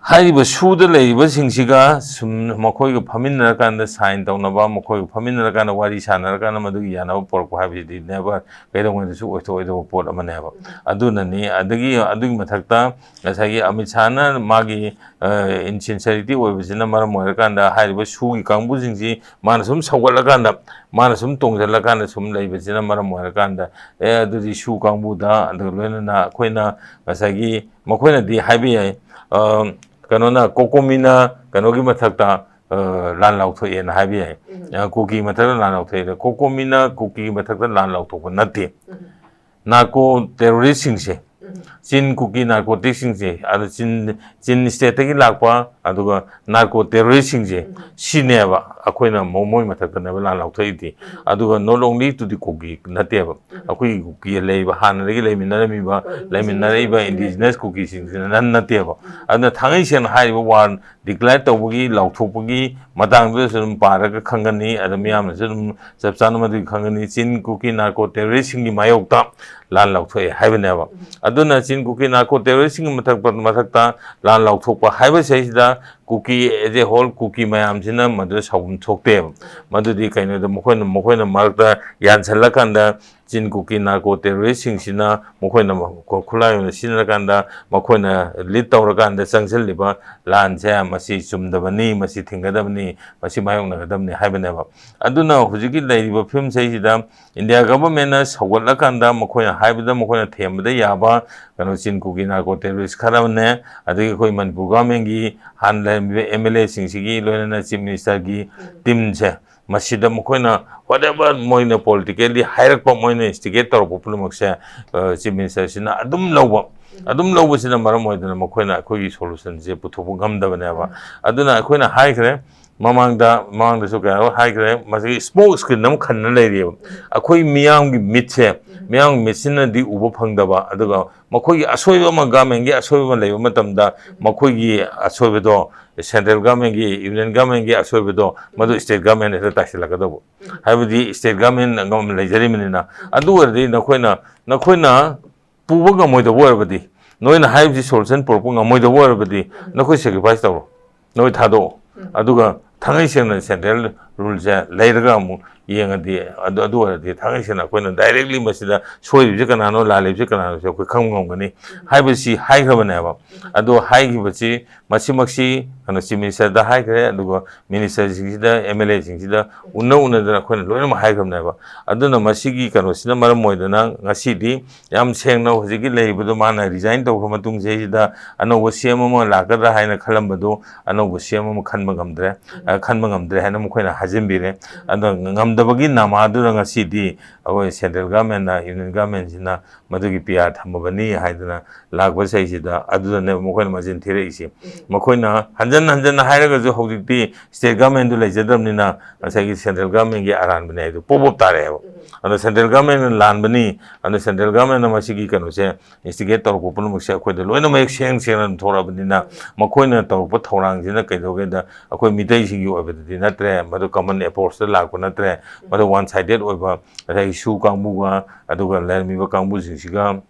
ꯍꯥꯏꯔꯤꯕ ꯁꯨꯗ ꯂꯩꯔꯤꯕꯁꯤꯡꯁꯤꯒ ꯁꯨꯝ ꯃꯈꯣꯏꯒ ꯐꯝꯃꯤꯟꯅꯔꯀꯥꯟꯗ ꯁꯥꯏꯟ ꯇꯧꯅꯕ ꯃꯈꯣꯏꯒ ꯐꯝꯃꯤꯟꯅꯔꯀꯥꯟꯗ ꯋꯥꯔꯤ ꯁꯥꯟꯅꯔꯀꯥꯟꯗ ꯃꯗꯨꯒꯤ ꯌꯥꯅꯕ ꯄꯣꯔꯛꯄ ꯍꯥꯏꯕꯁꯤꯗꯤ ꯅꯦꯕꯔ ꯀꯩꯗꯧꯉꯩꯗꯁꯨ ꯑꯣꯏꯊꯣꯛꯑꯣꯏꯗꯕ ꯄꯣꯠ ꯑꯃꯅꯦꯕ ꯑꯗꯨꯅꯅꯤ ꯑꯗꯨꯒꯤ ꯃꯊꯛꯇ ꯉꯁꯥꯏꯒꯤ ꯑꯃꯤꯠ ꯁꯥꯍꯅ ꯃꯥꯒꯤ ꯏꯟꯁꯤꯟꯁꯔꯤꯇꯤ ꯑꯣꯏꯕꯁꯤꯅ ꯃꯔꯝ ꯑꯣꯏꯔꯀꯥꯟꯗ ꯍꯥꯏꯔꯤꯕ ꯁꯨꯒꯤ ꯀꯥꯡꯕꯨꯁꯤꯡꯁꯤ ꯃꯥꯅ ꯁꯨꯝ ꯁꯧꯒꯠꯂꯀꯥꯟꯗ ꯃꯥꯅ ꯁꯨꯝ ꯇꯣꯡꯁꯤꯜꯂꯀꯥꯟꯗ ꯁꯨꯝ ꯂꯩꯕꯁꯤꯅ ꯃꯔꯝ ꯑꯣꯏꯔꯀꯥꯟꯗ ꯑꯗꯨꯗꯤ ꯁꯨ ꯀꯥꯡꯕꯨꯗ ꯑꯗꯨꯒ ꯂꯣꯏꯅꯅ ꯑꯩꯈꯣꯏꯅ ꯉꯁꯥꯏꯒꯤ ꯃꯈꯣꯏꯅꯗꯤ ꯍꯥꯏꯕ ꯌꯥꯏ ꯀꯩꯅꯣꯅ ꯀꯣꯀꯣꯃꯤꯅ ꯀꯩꯅꯣꯒꯤ ꯃꯊꯛꯇ ꯂꯥꯟ ꯂꯥꯎꯊꯣꯛꯑꯦꯅ ꯍꯥꯏꯕ ꯌꯥꯏ ꯀꯨꯀꯤ ꯃꯊꯛꯇ ꯂꯥꯟ ꯂꯥꯎꯊꯣꯛꯑꯦ ꯀꯣꯀꯣꯃꯤꯅ ꯀꯨꯀꯤꯒꯤ ꯃꯊꯛꯇ ꯂꯥꯟ ꯂꯥꯎꯊꯣꯛꯄ ꯅꯠꯇꯦ ꯅꯥꯔꯀꯣ ꯇꯦꯔꯣꯔꯤꯁꯁꯤꯡꯁꯦ ꯆꯤꯟ ꯀꯨꯀꯤ ꯅꯥꯔꯀꯣꯇꯤꯛꯁꯤꯡꯁꯦ ꯑꯗꯨ ꯆꯤꯟ ꯁ꯭ꯇꯦꯠꯇꯒꯤ ꯂꯥꯛꯄ ꯑꯗꯨꯒ ꯅꯥꯔꯀꯣ ꯇꯦꯔꯣꯔꯤꯁꯁꯤꯡꯁꯦ ꯁꯤꯅꯦꯕ ꯑꯩꯈꯣꯏꯅ ꯃꯣꯏ ꯃꯊꯛꯇꯅꯦꯕ ꯂꯥꯟ ꯂꯥꯎꯊꯣꯛꯏꯗꯤ ꯑꯗꯨꯒ ꯅꯣꯠ ꯑꯣꯡꯂꯤ ꯇꯨ ꯗꯤ ꯀꯨꯀꯤ ꯅꯠꯇꯦꯕ ꯑꯩꯈꯣꯏꯒꯤ ꯀꯨꯀꯤ ꯂꯩꯔꯤꯕ ꯍꯥꯟꯅꯗꯒꯤ ꯂꯩꯃꯤꯟꯅꯔꯛꯏꯕ ꯏꯟꯗꯤꯖꯤꯅꯁ ꯀꯨꯀꯤꯁꯤꯡꯁꯤꯅ ꯅꯠꯇꯦꯕ ꯑꯗꯨꯅ ꯊꯥꯡꯉꯩ ꯁꯦꯡꯅ ꯍꯥꯏꯔꯤꯕ ꯋꯥꯔ ꯗꯤꯀ꯭ꯂꯦꯌꯔ ꯇꯧꯕꯒꯤ ꯂꯥꯎꯊꯣꯛꯄꯒꯤ ꯃꯇꯥꯡꯗꯨꯗꯁꯨ ꯑꯗꯨꯝ ꯄꯥꯔꯒ ꯈꯪꯒꯅꯤ ꯑꯗ ꯃꯤꯌꯥꯝꯅꯁꯨ ꯑꯗꯨꯝ ꯆꯞ ꯆꯥꯅ ꯃꯗꯨꯒꯤ ꯈꯪꯒꯅꯤ ꯆꯤꯟ ꯀꯨꯀꯤ ꯅꯥꯔꯀꯣ ꯇꯦꯔꯣꯔꯤꯁꯁꯤꯡꯒꯤ ꯃꯥꯌꯣꯛꯇ ꯂꯥꯟ ꯂꯥꯎꯊꯣꯛꯑꯦ ꯍꯥꯏꯕꯅꯦꯕ ꯑꯗꯨꯅ ꯆꯤꯟ ꯀꯨꯀꯤ ꯅꯥꯔꯀꯣ ꯇꯦꯔꯣꯔꯤꯁꯁꯤꯡꯒꯤ ꯃꯊꯛꯇ ꯂꯥꯟ ꯂꯥꯎꯊꯣꯛꯄ ꯍꯥꯏꯕꯁꯤꯗ ꯀꯨꯀꯤ ꯑꯦज ꯑꯦ ꯍꯣꯜ ꯀꯨꯀꯤ ꯃꯌꯥꯝꯁꯤꯅ ꯃꯗꯨꯗ ꯁꯥꯎꯐꯝ ꯊꯣꯛꯇꯦꯕ ꯃꯗꯨꯗꯤ ꯀꯩꯅꯣꯗ ꯃꯈꯣꯏꯅ ꯃꯔꯛꯇ ꯌꯥꯟꯁꯤꯜꯂꯀꯥꯟꯗ ꯆꯤꯟ ꯀꯨꯀꯤ ꯅꯥꯔꯀꯣ ꯇꯦꯔꯣꯔꯤꯁꯁꯤꯡꯁꯤꯅ ꯃꯈꯣꯏꯅ ꯈꯨꯠꯂꯥꯏ ꯑꯣꯏꯅ ꯁꯤꯖꯤꯟꯅꯔꯀꯥꯟꯗ ꯃꯈꯣꯏꯅ ꯂꯤꯗ ꯇꯧꯔꯀꯥꯟꯗ ꯆꯪꯁꯤꯜꯂꯤꯕ ꯂꯥꯟꯁꯦ ꯃꯁꯤ ꯆꯨꯝꯗꯕꯅꯤ ꯃꯁꯤ ꯊꯤꯡꯒꯗꯕꯅꯤ ꯃꯁꯤ ꯃꯥꯌꯣꯛꯅꯒꯗꯕꯅꯤ ꯍꯥꯏꯕꯅꯦꯕ ꯑꯗꯨꯅ ꯍꯧꯖꯤꯛꯀꯤ ꯂꯩꯔꯤꯕ ꯐꯤꯕꯝꯁꯤꯗ ꯏꯟꯗꯤꯌꯥ ꯒꯚꯔꯟꯃꯦꯟꯠꯅ ꯁꯧꯒꯠꯂꯀꯥꯟꯗ ꯃꯈꯣꯏꯅ ꯍꯥꯏꯕꯗ ꯃꯈꯣꯏꯅ ꯊꯦꯝꯕꯗ ꯌꯥꯕ ꯀꯩꯅꯣ ꯆꯤꯟ ꯀꯨꯀꯤ ꯅꯥꯔꯀꯣ ꯇꯦꯔꯣꯔꯤꯁ ꯈꯔ ꯑꯃꯅꯦ ꯑꯗꯒꯤ ꯑꯩꯈꯣꯏ ꯃꯅꯤꯄꯨꯔ ꯒꯚꯔꯟꯃꯦꯟꯠꯒꯤ ꯍꯥꯟꯅ ꯂꯩꯔꯝꯃꯤꯕ MLAꯁꯤꯡꯁꯤꯒꯤ ꯂꯣꯏꯅꯅ ꯆꯤꯐ ꯃꯤꯅꯤꯁꯇꯔꯒꯤ ꯇꯤꯝꯁꯦ ꯃꯁꯤꯗ ꯃꯈꯣꯏꯅ ꯋꯥꯠꯑꯦꯚꯔ ꯃꯣꯏꯅ ꯄꯣꯂꯤꯇꯤꯀꯦꯜꯂꯤ ꯍꯥꯏꯔꯛꯄ ꯃꯣꯏꯅ ꯏꯟꯁꯇꯤꯒꯦꯠ ꯇꯧꯔꯛꯄ ꯄꯨꯝꯅꯃꯛꯁꯦ ꯆꯤꯐ ꯃꯤꯅꯤꯁꯇꯔꯁꯤꯅ ꯑꯗꯨꯝ ꯂꯧꯕꯁꯤꯅ ꯃꯔꯝ ꯑꯣꯏꯗꯅ ꯃꯈꯣꯏꯅ ꯑꯩꯈꯣꯏꯒꯤ ꯁꯣꯂꯨꯁꯟꯁꯦ ꯄꯨꯊꯣꯛꯄ ꯉꯝꯗꯕꯅꯦꯕ ꯑꯗꯨꯅ ꯑꯩꯈꯣꯏꯅ ꯍꯥꯏꯈ꯭ꯔꯦ ꯃꯃꯥꯡꯗꯁꯨ ꯀꯌꯥ ꯍꯥꯏꯈ꯭ꯔꯦ ꯃꯁꯤꯒꯤ ꯁ꯭ꯃꯣꯛ ꯁ꯭ꯀ꯭ꯔꯤꯟ ꯑꯃ ꯈꯟꯅ ꯂꯩꯔꯤꯑꯕ ꯑꯩꯈꯣꯏ ꯃꯤꯌꯥꯝꯒꯤ ꯃꯤꯠꯁꯤꯅꯗꯤ ꯎꯕ ꯐꯪꯗꯕ ꯑꯗꯨꯒ ꯃꯈꯣꯏꯒꯤ ꯑꯁꯣꯏꯕ ꯑꯃ ꯒꯚꯔꯟꯃꯦꯟꯠꯒꯤ ꯑꯁꯣꯏꯕ ꯑꯃ ꯂꯩꯕ ꯃꯇꯝꯗ ꯃꯈꯣꯏꯒꯤ ꯑꯁꯣꯏꯕꯗꯣ ꯁꯦꯟꯇ꯭ꯔꯦꯜ ꯒꯚꯔꯟꯃꯦꯟꯠꯒꯤ ꯌꯨꯅꯤꯌꯟ ꯒꯚꯔꯟꯃꯦꯟꯠꯒꯤ ꯑꯁꯣꯏꯕꯗꯣ ꯃꯗꯨ ꯁ꯭ꯇꯦꯠ ꯒꯚꯔꯟꯃꯦꯟꯠ ꯍꯦꯛꯇ ꯇꯥꯏꯁꯤꯜꯂꯛꯀꯗꯧꯕ ꯍꯥꯏꯕꯗꯤ ꯁ꯭ꯇꯦꯠ ꯒꯚꯔꯟꯃꯦꯟꯠ ꯂꯩꯖꯔꯤꯕꯅꯤꯅ ꯑꯗꯨ ꯑꯣꯏꯔꯗꯤ ꯅꯈꯣꯏꯅ ꯄꯨꯕ ꯉꯝꯃꯣꯏꯗꯕ ꯑꯣꯏꯔꯕꯗꯤ ꯅꯣꯏꯅ ꯍꯥꯏꯔꯤꯕꯁꯤ ꯁꯣꯂꯨꯁꯟ ꯄꯨꯔꯛꯄ ꯉꯝꯃꯣꯏꯗꯕ ꯑꯣꯏꯔꯕꯗꯤ ꯅꯈꯣꯏ ꯁꯦꯀ꯭ꯔꯤꯐꯥꯏꯁ ꯇꯧꯔꯣ ꯅꯣꯏ ꯊꯥꯗꯣꯛꯑꯣ ꯑꯗꯨꯒ ꯊꯥꯡꯒꯩ ꯁꯦꯡꯅ ꯁꯦꯟꯇ꯭ꯔꯦꯜ ꯔꯨꯜꯁꯦ ꯂꯩꯔꯒ ꯑꯃꯨꯛ ꯌꯦꯡꯉꯗꯤ ꯑꯗꯨ ꯑꯣꯏꯔꯗꯤ ꯊꯥꯡꯒꯩ ꯁꯦꯡꯅ ꯑꯩꯈꯣꯏꯅ ꯗꯥꯏꯔꯦꯛꯂꯤ ꯃꯁꯤꯗ ꯁꯣꯏꯔꯤꯕꯁꯤ ꯀꯅꯥꯅꯣ ꯂꯥꯜꯂꯤꯕꯁꯤ ꯀꯅꯥꯅꯣꯁꯦ ꯑꯩꯈꯣꯏ ꯈꯪꯕ ꯉꯝꯒꯅꯤ ꯍꯥꯏꯕꯁꯤ ꯍꯥꯏꯈ꯭ꯔꯕꯅꯦꯕ ꯑꯗꯣ ꯍꯥꯏꯈꯤꯕꯁꯤ ꯃꯁꯤꯃꯛꯁꯤ ꯀꯩꯅꯣ ꯆꯤꯐ ꯃꯤꯅꯤꯁꯇꯔꯗ ꯍꯥꯏꯈ꯭ꯔꯦ ꯑꯗꯨꯒ ꯃꯤꯅꯤꯁꯇꯔꯁꯤꯡꯁꯤꯗ ꯁꯤꯡꯁꯤꯗ ꯎꯅꯗꯅ ꯑꯩꯈꯣꯏꯅ ꯂꯣꯏꯅꯃꯛ ꯍꯥꯏꯈ꯭ꯔꯕꯅꯦꯕ ꯑꯗꯨꯅ ꯃꯁꯤꯒꯤ ꯀꯩꯅꯣꯁꯤꯅ ꯃꯔꯝ ꯑꯣꯏꯗꯅ ꯉꯁꯤꯗꯤ ꯌꯥꯝ ꯁꯦꯡꯅ ꯍꯧꯖꯤꯛꯀꯤ ꯂꯩꯔꯤꯕꯗꯣ ꯃꯥꯅ ꯔꯤꯖꯥꯏꯟ ꯇꯧꯈ꯭ꯔ ꯃꯇꯨꯡꯁꯤꯗ ꯑꯅꯧꯕ ꯁꯤꯑꯦꯝ ꯑꯃ ꯂꯥꯛꯀꯗ꯭ꯔꯥ ꯍꯥꯏꯅ ꯈꯜꯂꯝꯕꯗꯣ ꯑꯅꯧꯕ ꯁꯤꯑꯦꯝ ꯑꯃ ꯈꯟꯕ ꯉꯝꯗ꯭ꯔꯦ ꯍꯥꯏꯅ ꯃꯈꯣꯏꯅ ꯍꯥꯏꯖꯤꯟꯕꯤꯔꯦ ꯑꯗꯣ ꯉꯝꯗꯕꯒꯤ ꯅꯃꯥꯗꯨꯅ ꯉꯁꯤꯗꯤ ꯑꯩꯈꯣꯏ ꯁꯦꯟꯇ꯭ꯔꯦꯜ ꯒꯚꯔꯟꯃꯦꯟꯠꯅ ꯌꯨꯅꯤꯌꯟ ꯒꯚꯔꯟꯃꯦꯟꯠꯁꯤꯅ ꯃꯗꯨꯒꯤ PR ꯊꯝꯃꯕꯅꯤ ꯍꯥꯏꯗꯅ ꯂꯥꯛꯄ ꯆꯍꯤꯁꯤꯗ ꯑꯗꯨꯗꯅꯦꯕ ꯃꯈꯣꯏꯅ ꯃꯆꯤꯟ ꯊꯤꯔꯛꯏꯁꯤ ꯃꯈꯣꯏꯅ ꯍꯟꯖꯟ ꯍꯥꯏꯔꯒꯁꯨ ꯍꯧꯖꯤꯛꯇꯤ ꯁ꯭ꯇꯦꯠ ꯒꯚꯔꯟꯃꯦꯟꯠꯗꯨ ꯂꯩꯖꯗ꯭ꯔꯕꯅꯤ나 ꯉꯁꯥꯏꯒꯤ ꯁꯦꯟꯇ꯭ꯔꯦꯜ ꯒꯚꯔꯟꯃꯦꯟꯠꯒꯤ ꯑꯔꯥꯟꯕꯅꯦ ꯍꯥꯏꯗꯨ ꯄꯣꯞ ꯇꯥꯔꯛꯑꯦꯕ ꯑꯗꯣ ꯁꯦꯟꯇ꯭ꯔꯦꯜ ꯒꯚꯔꯟꯃꯦꯟꯠꯅ ꯂꯥꯟꯕꯅꯤ ꯑꯗꯣ ꯁꯦꯟꯇ꯭ꯔꯦꯜ ꯒꯚꯔꯟꯃꯦꯟꯠꯅ ꯃꯁꯤꯒꯤ ꯀꯩꯅꯣꯁꯦ ꯏꯟꯁꯇꯤꯒꯦꯠ ꯇꯧꯔꯛꯄ ꯄꯨꯝꯅꯃꯛꯁꯦ ꯑꯩꯈꯣꯏꯗ ꯂꯣꯏꯅ ꯃꯌꯦꯛ ꯁꯦꯡꯅ ꯊꯣꯛꯂꯛꯑꯕꯅꯤꯅ ꯃꯈꯣꯏꯅ ꯇꯧꯔꯛꯄ ꯊꯧꯔꯥꯡꯁꯤꯅ ꯀꯩꯗꯧꯒꯦꯗ ꯑꯩꯈꯣꯏ ꯃꯤꯇꯩꯁꯤꯡꯒꯤ ꯑꯣꯏꯕꯗꯗꯤ ꯅꯠꯇ꯭ꯔꯦ ꯃꯗꯨ ꯀꯃꯟ ꯑꯦꯄ꯭ꯔꯣꯆꯇ ꯂꯥꯛꯄ ꯅꯠꯇ꯭ꯔꯦ ꯃꯗꯨ ꯋꯥꯟ ꯁꯥꯏꯗꯦꯠ ꯑꯣꯏꯕ ꯉꯁꯥꯏꯒꯤ ꯁꯨ ꯀꯥꯡꯕꯨꯒ ꯑꯗꯨꯒ ꯂꯩꯔꯝꯃꯤꯕ ꯀꯥꯡꯕꯨꯁꯤꯡꯁꯤꯒ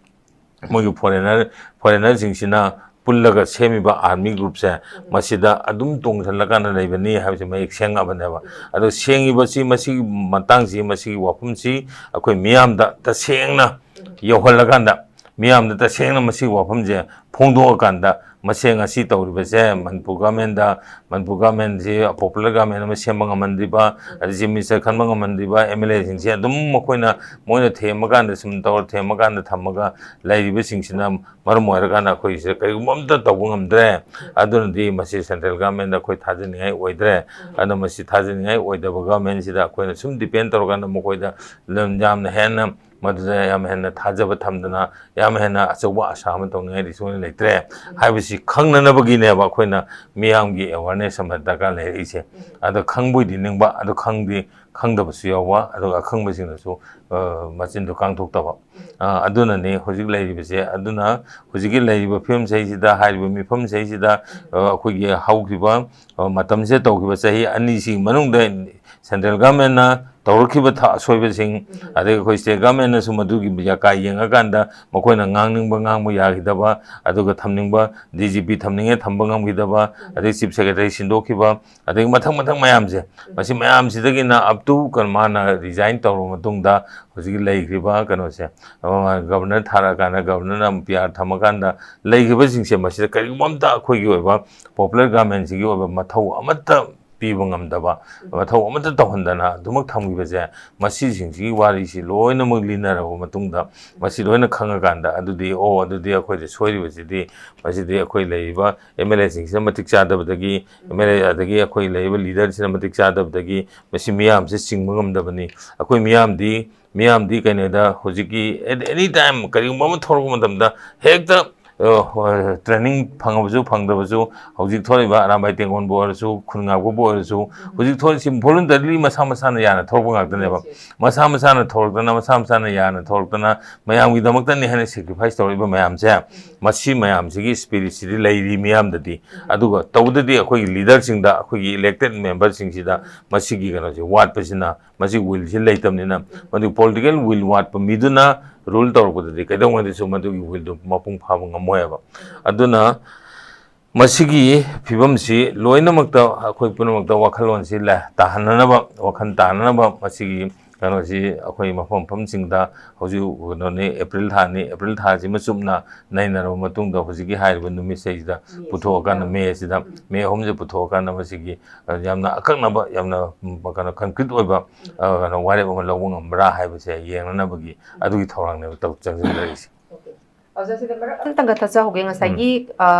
ꯃꯣꯏꯒꯤ ꯐꯣꯔꯦꯅꯔꯁꯤꯡꯁꯤꯅ ꯄꯨꯜꯂꯒ ꯁꯦꯝꯃꯤꯕ ꯑꯥꯔꯃꯤ ꯒ꯭ꯔꯨꯞꯁꯦ ꯃꯁꯤꯗ ꯑꯗꯨꯝ ꯇꯣꯡꯁꯤꯜꯂꯀꯥꯟꯗ ꯂꯩꯕꯅꯤ ꯍꯥꯏꯕꯁꯤ ꯃꯌꯦꯛ ꯁꯦꯡꯉꯕꯅꯦꯕ ꯑꯗꯣ ꯁꯦꯡꯉꯤꯕꯁꯤ ꯃꯁꯤꯒꯤ ꯃꯇꯥꯡꯁꯤ ꯃꯁꯤꯒꯤ ꯋꯥꯐꯝꯁꯤ ꯑꯩꯈꯣꯏ ꯃꯤꯌꯥꯝꯗ ꯇꯁꯦꯡꯅ ꯌꯧꯍꯜꯂꯀꯥꯟꯗ ꯃꯤꯌꯥꯝꯗ ꯇꯁꯦꯡꯅ ꯃꯁꯤꯒꯤ ꯋꯥꯐꯝꯁꯦ ꯐꯣꯡꯗꯣꯛꯑꯀꯥꯟꯗ ꯃꯁꯤ ꯉꯁꯤ ꯇꯧꯔꯤꯕꯁꯦ ꯃꯅꯤꯄꯨꯔ ꯒꯚꯔꯟꯃꯦꯟꯠꯁꯤ ꯄꯣꯄꯨꯂꯔ ꯒꯚꯔꯟꯃꯦꯟꯠ ꯑꯃ ꯁꯦꯝꯕ ꯉꯝꯍꯟꯗ꯭ꯔꯤꯕ ꯑꯗꯩ ꯆꯤꯐ ꯃꯤꯅꯤꯁꯇꯔ ꯈꯟꯕ ꯉꯝꯍꯟꯗ꯭ꯔꯤꯕ MLAꯁꯤꯡꯁꯦ ꯑꯗꯨꯝ ꯃꯣꯏꯅ ꯊꯦꯝꯃꯀꯥꯟꯗ ꯁꯨꯝ ꯇꯧꯔ ꯊꯦꯝꯃꯀꯥꯟꯗ ꯊꯝꯃꯒ ꯂꯩꯔꯤꯕꯁꯤꯡꯁꯤꯅ ꯃꯔꯝ ꯑꯣꯏꯔꯀꯥꯟꯗ ꯑꯩꯈꯣꯏꯁꯦ ꯀꯔꯤꯒꯨꯝꯕ ꯑꯝꯇ ꯇꯧꯕ ꯉꯝꯗ꯭ꯔꯦ ꯑꯗꯨꯅꯗꯤ ꯃꯁꯤ ꯁꯦꯟꯇ꯭ꯔꯦꯜ ꯒꯚꯔꯟꯃꯦꯟꯠꯗ ꯑꯩꯈꯣꯏ ꯊꯥꯖꯅꯤꯡꯉꯥꯏ ꯑꯣꯏꯗ꯭ꯔꯦ ꯑꯗꯨꯅ ꯃꯁꯤ ꯊꯥꯖꯅꯤꯡꯉꯥꯏ ꯑꯣꯏꯗꯕ ꯒꯚꯔꯟꯃꯦꯟꯠꯁꯤꯗ ꯑꯩꯈꯣꯏꯅ ꯁꯨꯝ ꯗꯤꯄꯦꯟ ꯇꯧꯔꯀꯥꯟꯗ ꯃꯈꯣꯏꯗ ꯌꯥꯝꯅ ꯍꯦꯟꯅ ꯃꯗꯨꯗ ꯌꯥꯝ ꯍꯦꯟꯅ ꯊꯥꯖꯕ ꯊꯝꯗꯅ ꯌꯥꯝ ꯍꯦꯟꯅ ꯑꯆꯧꯕ ꯑꯁꯥ ꯑꯃ ꯇꯧꯅꯤꯡꯉꯥꯏꯗꯤ ꯁꯨꯡꯂꯩ ꯂꯩꯇ꯭ꯔꯦ ꯍꯥꯏꯕꯁꯤ ꯈꯪꯅꯅꯕꯒꯤꯅꯦꯕ ꯑꯩꯈꯣꯏꯅ ꯃꯤꯌꯥꯝꯒꯤ ꯑꯦꯋꯥꯔꯅꯦꯁ ꯑꯃ ꯗꯔꯀꯥꯔ ꯂꯩꯔꯛꯏꯁꯦ ꯑꯗꯣ ꯈꯪꯕꯨꯗꯤ ꯅꯤꯡꯕ ꯑꯗꯣ ꯈꯪꯗꯕꯁꯨ ꯌꯥꯎꯕ ꯑꯗꯨꯒ ꯑꯈꯪꯕꯁꯤꯡꯅꯁꯨ ꯃꯆꯤꯟꯗꯣ ꯀꯥꯡꯊꯣꯛꯇꯕ ꯑꯗꯨꯅꯅꯤ ꯍꯧꯖꯤꯛ ꯂꯩꯔꯤꯕꯁꯦ ꯑꯗꯨꯅ ꯍꯧꯖꯤꯛꯀꯤ ꯂꯩꯔꯤꯕ ꯐꯤꯕꯝꯁꯤꯗ ꯍꯥꯏꯔꯤꯕ ꯃꯤꯐꯝꯁꯤꯗ ꯑꯩꯈꯣꯏꯒꯤ ꯍꯧꯈꯤꯕ ꯃꯇꯝꯁꯤꯗ ꯇꯧꯈꯤꯕ ꯆꯍꯤ ꯑꯅꯤꯁꯤꯒꯤ ꯃꯅꯨꯡꯗ ꯁꯦꯟꯇ꯭ꯔꯦꯜ ꯒꯚꯔꯟꯃꯦꯟꯠꯅ ꯇꯧꯔꯛꯈꯤꯕ ꯑꯁꯣꯏꯕꯁꯤꯡ ꯑꯗꯒꯤ ꯑꯩꯈꯣꯏ ꯁ꯭ꯇꯦꯠ ꯒꯚꯔꯟꯃꯦꯟꯠꯅꯁꯨ ꯃꯗꯨꯒꯤ ꯌꯥꯀꯥꯏ ꯌꯦꯡꯉꯀꯥꯟꯗ ꯃꯈꯣꯏꯅ ꯉꯥꯡꯕ ꯌꯥꯈꯤꯗꯕ ꯑꯗꯨꯒ ꯊꯝꯅꯤꯡꯕ DGP ꯊꯝꯅꯤꯡꯉꯦ ꯊꯝꯕ ꯉꯝꯈꯤꯗꯕ ꯑꯗꯩ ꯆꯤꯐ ꯁꯦꯀ꯭ꯔꯦꯇꯔꯤ ꯁꯤꯟꯗꯣꯛꯈꯤꯕ ꯑꯗꯒꯤ ꯃꯊꯪ ꯃꯌꯥꯝꯁꯦ ꯃꯁꯤ ꯃꯌꯥꯝꯁꯤꯗꯒꯤꯅ ꯑꯞ ꯇꯨ ꯃꯥꯅ ꯔꯤꯖꯥꯏꯟ ꯇꯧꯔꯕ ꯃꯇꯨꯡꯗ ꯍꯧꯖꯤꯛꯀꯤ ꯂꯩꯈ꯭ꯔꯤꯕ ꯀꯩꯅꯣꯁꯦ ꯒꯕꯔꯅꯔ ꯊꯥꯔꯛꯑꯀꯥꯟꯗ ꯒꯕꯔꯅꯔꯅ PR ꯊꯝꯃꯀꯥꯟꯗ ꯂꯩꯈ꯭ꯔꯤꯕꯁꯤꯡꯁꯦ ꯃꯁꯤꯗ ꯀꯔꯤꯒꯨꯝꯕ ꯑꯝꯇ ꯑꯩꯈꯣꯏꯒꯤ ꯑꯣꯏꯕ ꯄꯣꯄꯨꯂꯔ ꯒꯚꯔꯟꯃꯦꯟꯠꯁꯤꯒꯤ ꯑꯣꯏꯕ ꯃꯊꯧ ꯑꯃꯠꯇ ꯄꯤꯕ ꯉꯝꯗꯕ ꯃꯊꯧ ꯑꯃꯠꯇ ꯇꯧꯍꯟꯗꯅ ꯑꯗꯨꯃꯛ ꯊꯝꯈꯤꯕꯁꯦ ꯃꯁꯤꯁꯤꯡꯁꯤꯒꯤ ꯋꯥꯔꯤꯁꯤ ꯂꯣꯏꯅꯃꯛ ꯂꯤꯅꯔꯕ ꯃꯇꯨꯡꯗ ꯃꯁꯤ ꯂꯣꯏꯅ ꯈꯪꯉꯀꯥꯟꯗ ꯑꯗꯨꯗꯤ ꯑꯗꯨꯗꯤ ꯑꯩꯈꯣꯏꯗ ꯁꯣꯏꯔꯤꯕꯁꯤꯗꯤ ꯃꯁꯤꯗꯤ ꯑꯩꯈꯣꯏ ꯂꯩꯔꯤꯕ MLAꯁꯤꯡꯁꯤꯅ ꯃꯇꯤꯛ ꯆꯥꯗꯕꯗꯒꯤ MLA ꯑꯗꯒꯤ ꯑꯩꯈꯣꯏ ꯂꯩꯔꯤꯕ ꯂꯤꯗꯔꯁꯤꯅ ꯃꯇꯤꯛ ꯆꯥꯗꯕꯗꯒꯤ ꯃꯁꯤ ꯃꯤꯌꯥꯝꯁꯦ ꯆꯤꯡꯕ ꯉꯝꯗꯕꯅꯤ ꯑꯩꯈꯣꯏ ꯃꯤꯌꯥꯝꯗꯤ ꯀꯩꯅꯣꯗ ꯍꯧꯖꯤꯛꯀꯤ ꯑꯦꯅꯤ ꯇꯥꯏꯝ ꯀꯔꯤꯒꯨꯝꯕ ꯑꯃ ꯊꯣꯛꯂꯛꯄ ꯃꯇꯝꯗ ꯍꯦꯛꯇ ꯇ꯭ꯔꯦꯅꯤꯡ ꯐꯪꯉꯕꯁꯨ ꯐꯪꯗꯕꯁꯨ ꯍꯧꯖꯤꯛ ꯊꯣꯛꯏꯕ ꯑꯔꯥꯝꯕꯥꯏ ꯇꯦꯡꯒꯣꯟꯕꯨ ꯑꯣꯏꯔꯁꯨ ꯈꯨꯟ ꯉꯥꯛꯄꯕꯨ ꯑꯣꯏꯔꯁꯨ ꯍꯧꯖꯤꯛ ꯊꯣꯛꯏꯁꯤ ꯚꯣꯂꯨꯟꯇꯔꯤꯂꯤ ꯃꯁꯥ ꯃꯁꯥꯅ ꯌꯥꯅ ꯊꯣꯛꯄ ꯉꯥꯛꯇꯅꯦꯕ ꯃꯁꯥ ꯃꯁꯥꯅ ꯊꯣꯛꯂꯛꯇꯅ ꯃꯁꯥ ꯃꯁꯥꯅ ꯌꯥꯅ ꯊꯣꯛꯂꯛꯇꯅ ꯃꯌꯥꯝꯒꯤꯗꯃꯛꯇꯅꯤ ꯍꯥꯏꯅ ꯁꯦꯀ꯭ꯔꯤꯐꯥꯏꯁ ꯇꯧꯔꯛꯏꯕ ꯃꯌꯥꯝꯁꯦ ꯃꯁꯤ ꯃꯌꯥꯝꯁꯤꯒꯤ ꯁ꯭ꯄꯤꯔꯤꯠꯁꯤꯗꯤ ꯂꯩꯔꯤ ꯃꯤꯌꯥꯝꯗꯗꯤ ꯑꯗꯨꯒ ꯇꯧꯕꯗꯗꯤ ꯑꯩꯈꯣꯏꯒꯤ ꯂꯤꯗꯔꯁꯤꯡꯗ ꯑꯩꯈꯣꯏꯒꯤ ꯏꯂꯦꯛꯇꯦꯠ ꯃꯦꯝꯕꯔꯁꯤꯡꯁꯤꯗ ꯃꯁꯤꯒꯤ ꯀꯩꯅꯣꯁꯦ ꯋꯥꯠꯄꯁꯤꯅ ꯃꯁꯤ ꯋꯤꯜꯁꯤ ꯂꯩꯇꯕꯅꯤꯅ ꯃꯗꯨ ꯄꯣꯂꯤꯇꯤꯀꯦꯜ ꯋꯤꯜ ꯋꯥꯠꯄ ꯃꯤꯗꯨꯅ ꯔꯨꯜ ꯇꯧꯔꯛꯄꯗꯗꯤ ꯀꯩꯗꯧꯉꯩꯗꯁꯨ ꯃꯗꯨꯒꯤ ꯋꯤꯜꯗꯨ ꯃꯄꯨꯡ ꯐꯥꯕ ꯉꯝꯃꯣꯏꯕ ꯑꯗꯨꯅ ꯃꯁꯤꯒꯤ ꯐꯤꯕꯝꯁꯤ ꯂꯣꯏꯅꯃꯛꯇ ꯑꯩꯈꯣꯏ ꯄꯨꯝꯅꯃꯛꯇ ꯋꯥꯈꯜꯂꯣꯟꯁꯤ ꯇꯥꯍꯟꯅꯅꯕ ꯋꯥꯈꯜ ꯇꯥꯅꯅꯕ ꯃꯁꯤꯒꯤ ꯀꯩꯅꯣꯁꯤ ꯑꯩꯈꯣꯏꯃꯐꯝꯁꯤꯡꯗ ꯍꯧꯖꯤꯛ ꯀꯩꯅꯣꯅꯤ ꯑꯦꯄ꯭ꯔꯤꯜ ꯊꯥꯁꯤꯃ ꯆꯨꯞꯅ ꯅꯩꯅꯔꯕ ꯃꯇꯨꯡꯗ ꯍꯧꯖꯤꯛꯀꯤ ꯍꯥꯏꯔꯤꯕ ꯅꯨꯃꯤꯠꯁꯤꯗ ꯄꯨꯊꯣꯛꯑꯀꯥꯟꯗ ꯃꯦ 3 ꯄꯨꯊꯣꯛꯑꯀꯥꯟꯗ ꯃꯁꯤꯒꯤ ꯌꯥꯝꯅ ꯑꯀꯛꯅꯕ ꯌꯥꯝꯅ ꯀꯩꯅꯣ ꯀꯟꯀ꯭ꯔꯤꯠ ꯑꯣꯏꯕ ꯀꯩꯅꯣ ꯋꯥꯔꯦꯞ ꯑꯃ ꯂꯧꯕ ꯉꯝꯕ꯭ꯔꯥ ꯍꯥꯏꯕꯁꯦ ꯌꯦꯡꯅꯅꯕꯒꯤ ꯑꯗꯨꯒꯤ ꯊꯧꯔꯥꯡꯅꯦꯕ ꯆꯪꯁꯤꯟꯖꯔꯤꯁꯤ ꯑꯣꯖꯥꯁꯤꯗ ꯃꯔꯛ ꯑꯃꯇꯪꯒ ꯊꯠꯆꯍꯧꯒꯦ ꯉꯁꯥꯏꯒꯤ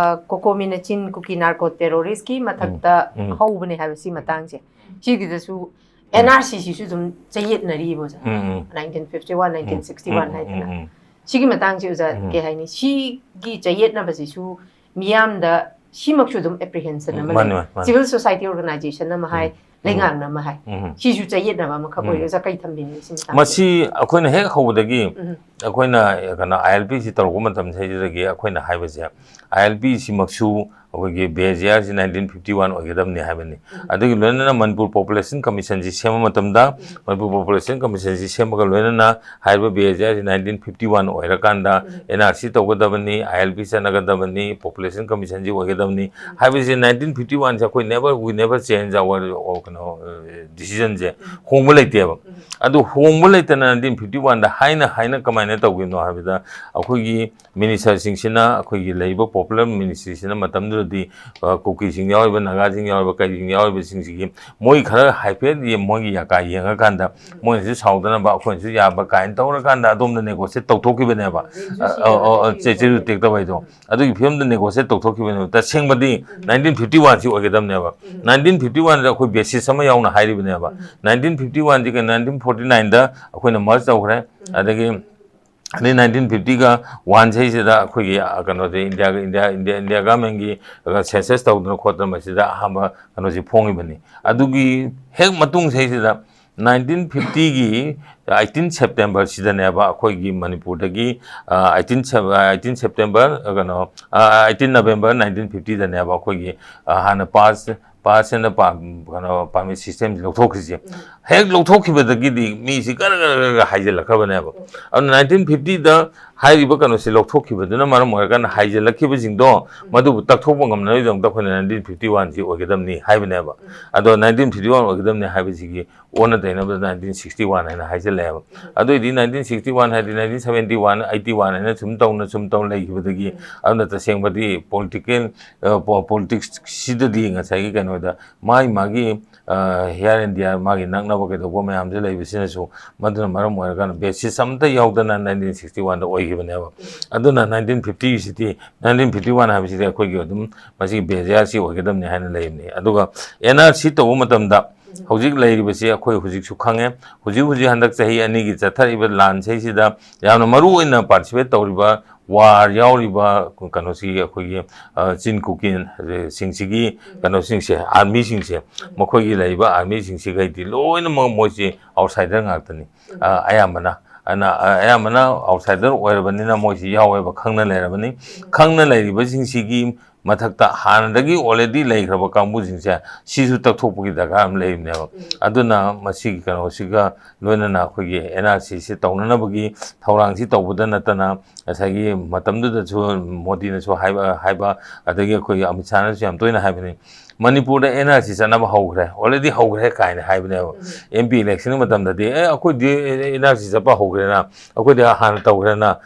ꯀꯣꯀꯣꯃꯤꯅ ꯆꯤꯟ ꯀꯨꯀꯤ ꯅꯥꯔꯀꯣ ꯇꯦꯔꯣꯔꯤꯁꯀꯤ ꯃꯊꯛꯇ ꯍꯧꯕꯅꯦ ꯍꯥꯏꯕ ꯁꯤ ꯃꯇꯥꯡꯁꯦ ꯁꯤꯒꯤꯗꯁꯨ NRCꯁꯤꯁꯨ ꯑꯗꯨꯝ ꯆꯌꯦꯠꯅꯔꯤꯕ ꯑꯣꯖꯥ 1951 1961 ꯍꯥꯏꯗꯅ 시기 마땅지 우자 게 하니 시기 저예트나버지수 미암다 시막수 좀 apprehension 아마 civil society organization 아마 하이 랭앙나 마하이 시주 저예트나마 뭐 가보여 자 까이 탐비니 있습니다. 마치 아코는 핵 하고다기 ꯑꯩꯈꯣꯏꯅ ꯀꯩꯅꯣ ILP ꯁꯤ ꯇꯧꯔꯛꯄ ꯃꯇꯝꯁꯤꯗꯒꯤ ꯑꯩꯈꯣꯏꯅ ꯍꯥꯏꯕꯁꯦ ILP ꯁꯤꯃꯛꯁꯨ ꯑꯩꯈꯣꯏꯒꯤ ꯕꯦꯖ ꯏꯌꯥꯔꯁꯤ 1951 ꯑꯣꯏꯒꯗꯕꯅꯤ ꯍꯥꯏꯕꯅꯤ ꯑꯗꯨꯒꯤ ꯂꯣꯏꯅꯅ ꯃꯅꯤꯄꯨꯔ ꯄꯣꯄꯨꯂꯦꯁꯟ ꯀꯃꯤꯁꯟꯁꯤ ꯁꯦꯝꯕ ꯃꯇꯝꯗ ꯃꯅꯤꯄꯨꯔ ꯄꯣꯄꯨꯂꯦꯁꯟ ꯀꯃꯤꯁꯟꯁꯤ ꯁꯦꯝꯕꯒ ꯂꯣꯏꯅꯅ ꯍꯥꯏꯔꯤꯕ ꯕꯦꯖ ꯏꯌꯥꯔꯁꯤ 1951 ꯑꯣꯏꯔꯀꯥꯟꯗ NRC ꯇꯧꯒꯗꯕꯅꯤ ILP ꯆꯠꯅꯒꯗꯕꯅꯤ ꯄꯣꯄꯨꯂꯦꯁꯟ ꯀꯃꯤꯁꯟꯁꯤ ꯑꯣꯏꯒꯗꯕꯅꯤ ꯍꯥꯏꯕꯁꯤ 1951 ꯁꯦ ꯑꯩꯈꯣꯏ we never change our ꯀꯩꯅꯣ ꯗꯤꯁꯤꯖꯟꯁꯦ ꯍꯣꯡꯕ ꯂꯩꯇꯦꯕ ꯑꯗꯨ ꯍꯣꯡꯕ ꯂꯩꯇꯅ 1951 ꯗ ꯍꯥꯏꯅ ꯀꯃꯥꯏꯅ ꯇꯧꯒꯤꯅꯣ ꯍꯥꯏꯕꯗ ꯑꯩꯈꯣꯏꯒꯤ ꯃꯤꯅꯤꯁꯇꯔꯁꯤꯡꯁꯤꯅ ꯑꯩꯈꯣꯏꯒꯤ ꯂꯩꯔꯤꯕ ꯄꯣꯄꯨꯂꯔ ꯃꯤꯅꯤꯁꯇ꯭ꯔꯤꯁꯤꯅ ꯃꯇꯝꯗꯨꯗꯗꯤ ꯀꯨꯀꯤꯁꯤꯡ ꯌꯥꯎꯔꯤꯕ ꯅꯥꯒꯥꯁꯤꯡ ꯌꯥꯎꯔꯤꯕ ꯀꯩꯁꯤꯡ ꯌꯥꯎꯔꯤꯕꯁꯤꯡꯁꯤꯒꯤ ꯃꯣꯏ ꯈꯔ ꯍꯥꯏꯐꯦꯠ ꯃꯣꯏꯒꯤ ꯌꯥꯀꯥ ꯌꯦꯡꯉꯀꯥꯟꯗ ꯃꯣꯏꯅꯁꯨ ꯁꯥꯎꯗꯅꯕ ꯑꯩꯈꯣꯏꯅꯁꯨ ꯌꯥꯕ ꯀꯥꯏꯅ ꯇꯧꯔꯀꯥꯟꯗ ꯑꯗꯣꯝꯗ ꯅꯦꯒꯣꯁꯤꯌꯦꯠ ꯇꯧꯊꯣꯛꯈꯤꯕꯅꯦꯕ ꯆꯦꯆꯦꯗꯨ ꯇꯦꯛꯇꯕ ꯍꯥꯏꯗꯣ ꯑꯗꯨꯒꯤ ꯐꯤꯕꯝꯗ ꯅꯦꯒꯣꯁꯤꯌꯦꯠ ꯇꯧꯊꯣꯛꯈꯤꯕꯅꯦꯕ ꯇꯁꯦꯡꯕꯗꯤ 1951 ꯁꯤ ꯑꯣꯏꯒꯗꯕꯅꯦꯕ 1951 ꯗ ꯑꯩꯈꯣꯏ ꯕꯦꯁꯤꯁ ꯑꯃ ꯌꯥꯎꯅ ꯍꯥꯏꯔꯤꯕꯅꯦꯕ 1951 ꯗꯤ 1949 ꯗ ꯑꯩꯈꯣꯏꯅ ꯃꯔꯖ ꯇꯧꯈ꯭ꯔꯦ ꯑꯗꯒꯤ 1950ꯒ 1 ꯁꯤꯗ ꯑꯩꯈꯣꯏꯒꯤ ꯀꯩꯅꯣꯁꯦ ꯏꯟꯗꯤꯌꯥ ꯒꯚꯔꯟꯃꯦꯟꯠꯒꯤ ꯁꯦꯟꯁꯁ ꯇꯧꯗꯅ ꯈꯣꯠꯇꯅ ꯃꯁꯤꯗ ꯑꯍꯥꯟꯕ ꯀꯩꯅꯣꯁꯤ ꯐꯣꯡꯉꯤꯕꯅꯤ ꯑꯗꯨꯒꯤ ꯍꯦꯛ ꯃꯇꯨꯡ ꯁꯤꯗ 1950ꯒꯤ 18 ꯁꯦꯞꯇꯦꯝꯕꯔ ꯁꯤꯗꯅꯦꯕ ꯑꯩꯈꯣꯏꯒꯤ ꯃꯅꯤꯄꯨꯔꯗꯒꯤ 18 ꯁꯦꯞꯇꯦꯝꯕꯔ ꯀꯩꯅꯣ 18 ꯅꯕꯦꯝꯕꯔ 1950 ꯗꯅꯦꯕ ꯑꯩꯈꯣꯏꯒꯤ ꯍꯥꯟꯅ ꯄꯥꯁ ꯑꯦꯟ ꯀꯩꯅꯣ ꯄꯥꯔꯃꯤꯠ ꯁꯤꯁꯇꯦꯝꯁꯤ ꯂꯧꯊꯣꯛꯈ꯭ꯔꯤꯁꯦ ꯍꯦꯛ ꯂꯧꯊꯣꯛꯈꯤꯕꯗꯒꯤꯗꯤ ꯃꯤꯁꯤ ꯒꯔ ꯍꯥꯏꯖꯤꯜꯂꯛꯈ꯭ꯔꯕꯅꯦꯕ ꯑꯗꯨꯅ 1950ꯗ ꯍꯥꯏꯔꯤꯕ ꯀꯩꯅꯣꯁꯤ ꯂꯧꯊꯣꯛꯈꯤꯕꯗꯨꯅ ꯃꯔꯝ ꯑꯣꯏꯔꯀꯥꯟꯗ ꯍꯥꯏꯖꯤꯜꯂꯛꯈꯤꯕꯁꯤꯡꯗꯣ ꯃꯗꯨꯕꯨ ꯇꯛꯊꯣꯛꯄ ꯉꯝꯅꯕꯒꯤꯗꯃꯛꯇ ꯑꯩꯈꯣꯏꯅ 1951ꯁꯤ ꯑꯣꯏꯒꯗꯕꯅꯤ ꯍꯥꯏꯕꯅꯦꯕ ꯑꯗꯣ 1951 ꯑꯣꯏꯒꯗꯕꯅꯤ ꯍꯥꯏꯕꯁꯤꯒꯤ ꯑꯣꯟꯅ ꯇꯩꯅꯕꯗ 1961 ꯍꯥꯏꯅ ꯍꯥꯏꯖꯤꯜꯂꯛꯑꯦꯕ ꯑꯗꯨꯏꯗꯤ 1961 ꯍꯥꯏꯗꯤ 1971 81 ꯍꯥꯏꯅ ꯁꯨꯝ ꯇꯧꯅ ꯂꯩꯈꯤꯕꯗꯒꯤ ꯑꯗꯨꯅ ꯇꯁꯦꯡꯕꯗꯤ ꯄꯣꯂꯤꯇꯤꯛꯁꯁꯤꯗꯗꯤ ꯉꯁꯥꯏꯒꯤ ꯀꯩꯅꯣꯗ ꯃꯥꯒꯤ ꯍꯤꯌꯔ ꯑꯦꯟ ꯗꯤꯌꯔ ꯃꯥꯒꯤ ꯅꯛꯅꯕ ꯀꯩꯗꯧꯕ ꯃꯌꯥꯝꯁꯦ ꯂꯩꯕꯁꯤꯅꯁꯨ ꯃꯗꯨꯅ ꯃꯔꯝ ꯑꯣꯏꯔꯀꯥꯟꯗ ꯕꯦꯁꯤꯁ ꯑꯃꯇ ꯌꯥꯎꯗꯅ 1961ꯗ ꯑꯣꯏꯈꯤꯕꯅꯦꯕ ꯑꯗꯨꯅ 1950 1951 ꯍꯥꯏꯕꯁꯤꯗꯤ ꯑꯩꯈꯣꯏꯒꯤ ꯑꯗꯨꯝ ꯃꯁꯤꯒꯤ ꯕꯦꯖ ꯏꯌꯥꯔꯁꯤ ꯑꯣꯏꯒꯗꯕꯅꯤ ꯍꯥꯏꯅ ꯂꯩꯕꯅꯤ ꯑꯗꯨꯒ NRC ꯇꯧꯕ ꯃꯇꯝꯗ ꯍꯧꯖꯤꯛ ꯂꯩꯔꯤꯕꯁꯤ ꯑꯩꯈꯣꯏ ꯍꯧꯖꯤꯛꯁꯨ ꯈꯪꯉꯦ ꯍꯧꯖꯤꯛ ꯍꯟꯗꯛ ꯆꯍꯤ 2ꯒꯤ ꯆꯠꯊꯔꯤꯕ ꯂꯥꯟꯁꯤꯗ ꯌꯥꯝꯅ ꯃꯔꯨꯑꯣꯏꯅ ꯄꯥꯔꯇꯤꯁꯤꯄꯦꯠ ꯇꯧꯔꯤꯕ ꯋꯥꯔ ꯌꯥꯎꯔꯤꯕ ꯀꯩꯅꯣꯁꯤ ꯑꯩꯈꯣꯏꯒꯤ ꯆꯤꯟ ꯀꯨꯀꯤꯁꯤꯡꯁꯤꯒꯤ ꯀꯩꯅꯣꯁꯤꯡꯁꯦ ꯑꯥꯔꯃꯤꯁꯤꯡꯁꯦ ꯃꯈꯣꯏꯒꯤ ꯂꯩꯔꯤꯕ ꯑꯥꯔꯃꯤꯁꯤꯡꯁꯤꯒꯩꯗꯤ ꯂꯣꯏꯅꯃꯛ ꯃꯣꯏꯁꯤ ꯑꯥꯎꯠꯁꯥꯏꯗꯔ ꯉꯥꯛꯇꯅꯤ ꯑꯌꯥꯝꯕꯅ ꯑꯥꯎꯠꯁꯥꯏꯗꯔ ꯑꯣꯏꯔꯕꯅꯤꯅ ꯃꯣꯏꯁꯤ ꯌꯥꯎꯋꯦꯕ ꯈꯪꯅ ꯂꯩꯔꯕꯅꯤ ꯈꯪꯅ ꯂꯩꯔꯤꯕꯁꯤꯡꯁꯤꯒꯤ ꯃꯊꯛꯇ ꯍꯥꯟꯅꯗꯒꯤ ꯑꯣꯜꯔꯦꯗꯤ ꯂꯩꯈ꯭ꯔꯕ ꯀꯥꯡꯕꯨꯁꯤꯡꯁꯦ ꯁꯤꯁꯨ ꯇꯛꯊꯣꯛꯄꯒꯤ ꯗꯔꯀꯥꯔ ꯑꯃ ꯂꯩꯕꯅꯦꯕ ꯑꯗꯨꯅ ꯃꯁꯤꯒꯤ ꯀꯩꯅꯣꯁꯤꯒ ꯂꯣꯏꯅꯅ ꯑꯩꯈꯣꯏꯒꯤ NRCꯁꯤ ꯇꯧꯅꯅꯕꯒꯤ ꯊꯧꯔꯥꯡꯁꯤ ꯇꯧꯕꯗ ꯅꯠꯇꯅ ꯉꯁꯥꯏꯒꯤ ꯃꯇꯝꯗꯨꯗꯁꯨ ꯃꯣꯗꯤꯅꯁꯨ ꯍꯥꯏꯕ ꯑꯗꯒꯤ ꯑꯩꯈꯣꯏꯒꯤ ꯑꯃꯤꯠ ꯁꯥꯍꯅꯁꯨ ꯌꯥꯝ ꯇꯣꯏꯅ ꯍꯥꯏꯕꯅꯤ ꯃꯅꯤꯄꯨꯔꯗ NRC ꯆꯠꯅꯕ ꯍꯧꯈ꯭ꯔꯦ ꯑꯣꯜꯔꯦꯗꯤ ꯍꯧꯈ꯭ꯔꯦ ꯀꯥꯏꯅ ꯍꯥꯏꯕꯅꯦꯕ MP ꯏꯂꯦꯛꯁꯟꯒꯤ ꯃꯇꯝꯗꯗꯤ ꯑꯩꯈꯣꯏꯗꯤ NRC ꯆꯠꯄ ꯍꯧꯈ꯭ꯔꯦꯅ ꯑꯩꯈꯣꯏꯗꯤ ꯍꯥꯟꯅ ꯇꯧꯈ꯭ꯔꯦꯅ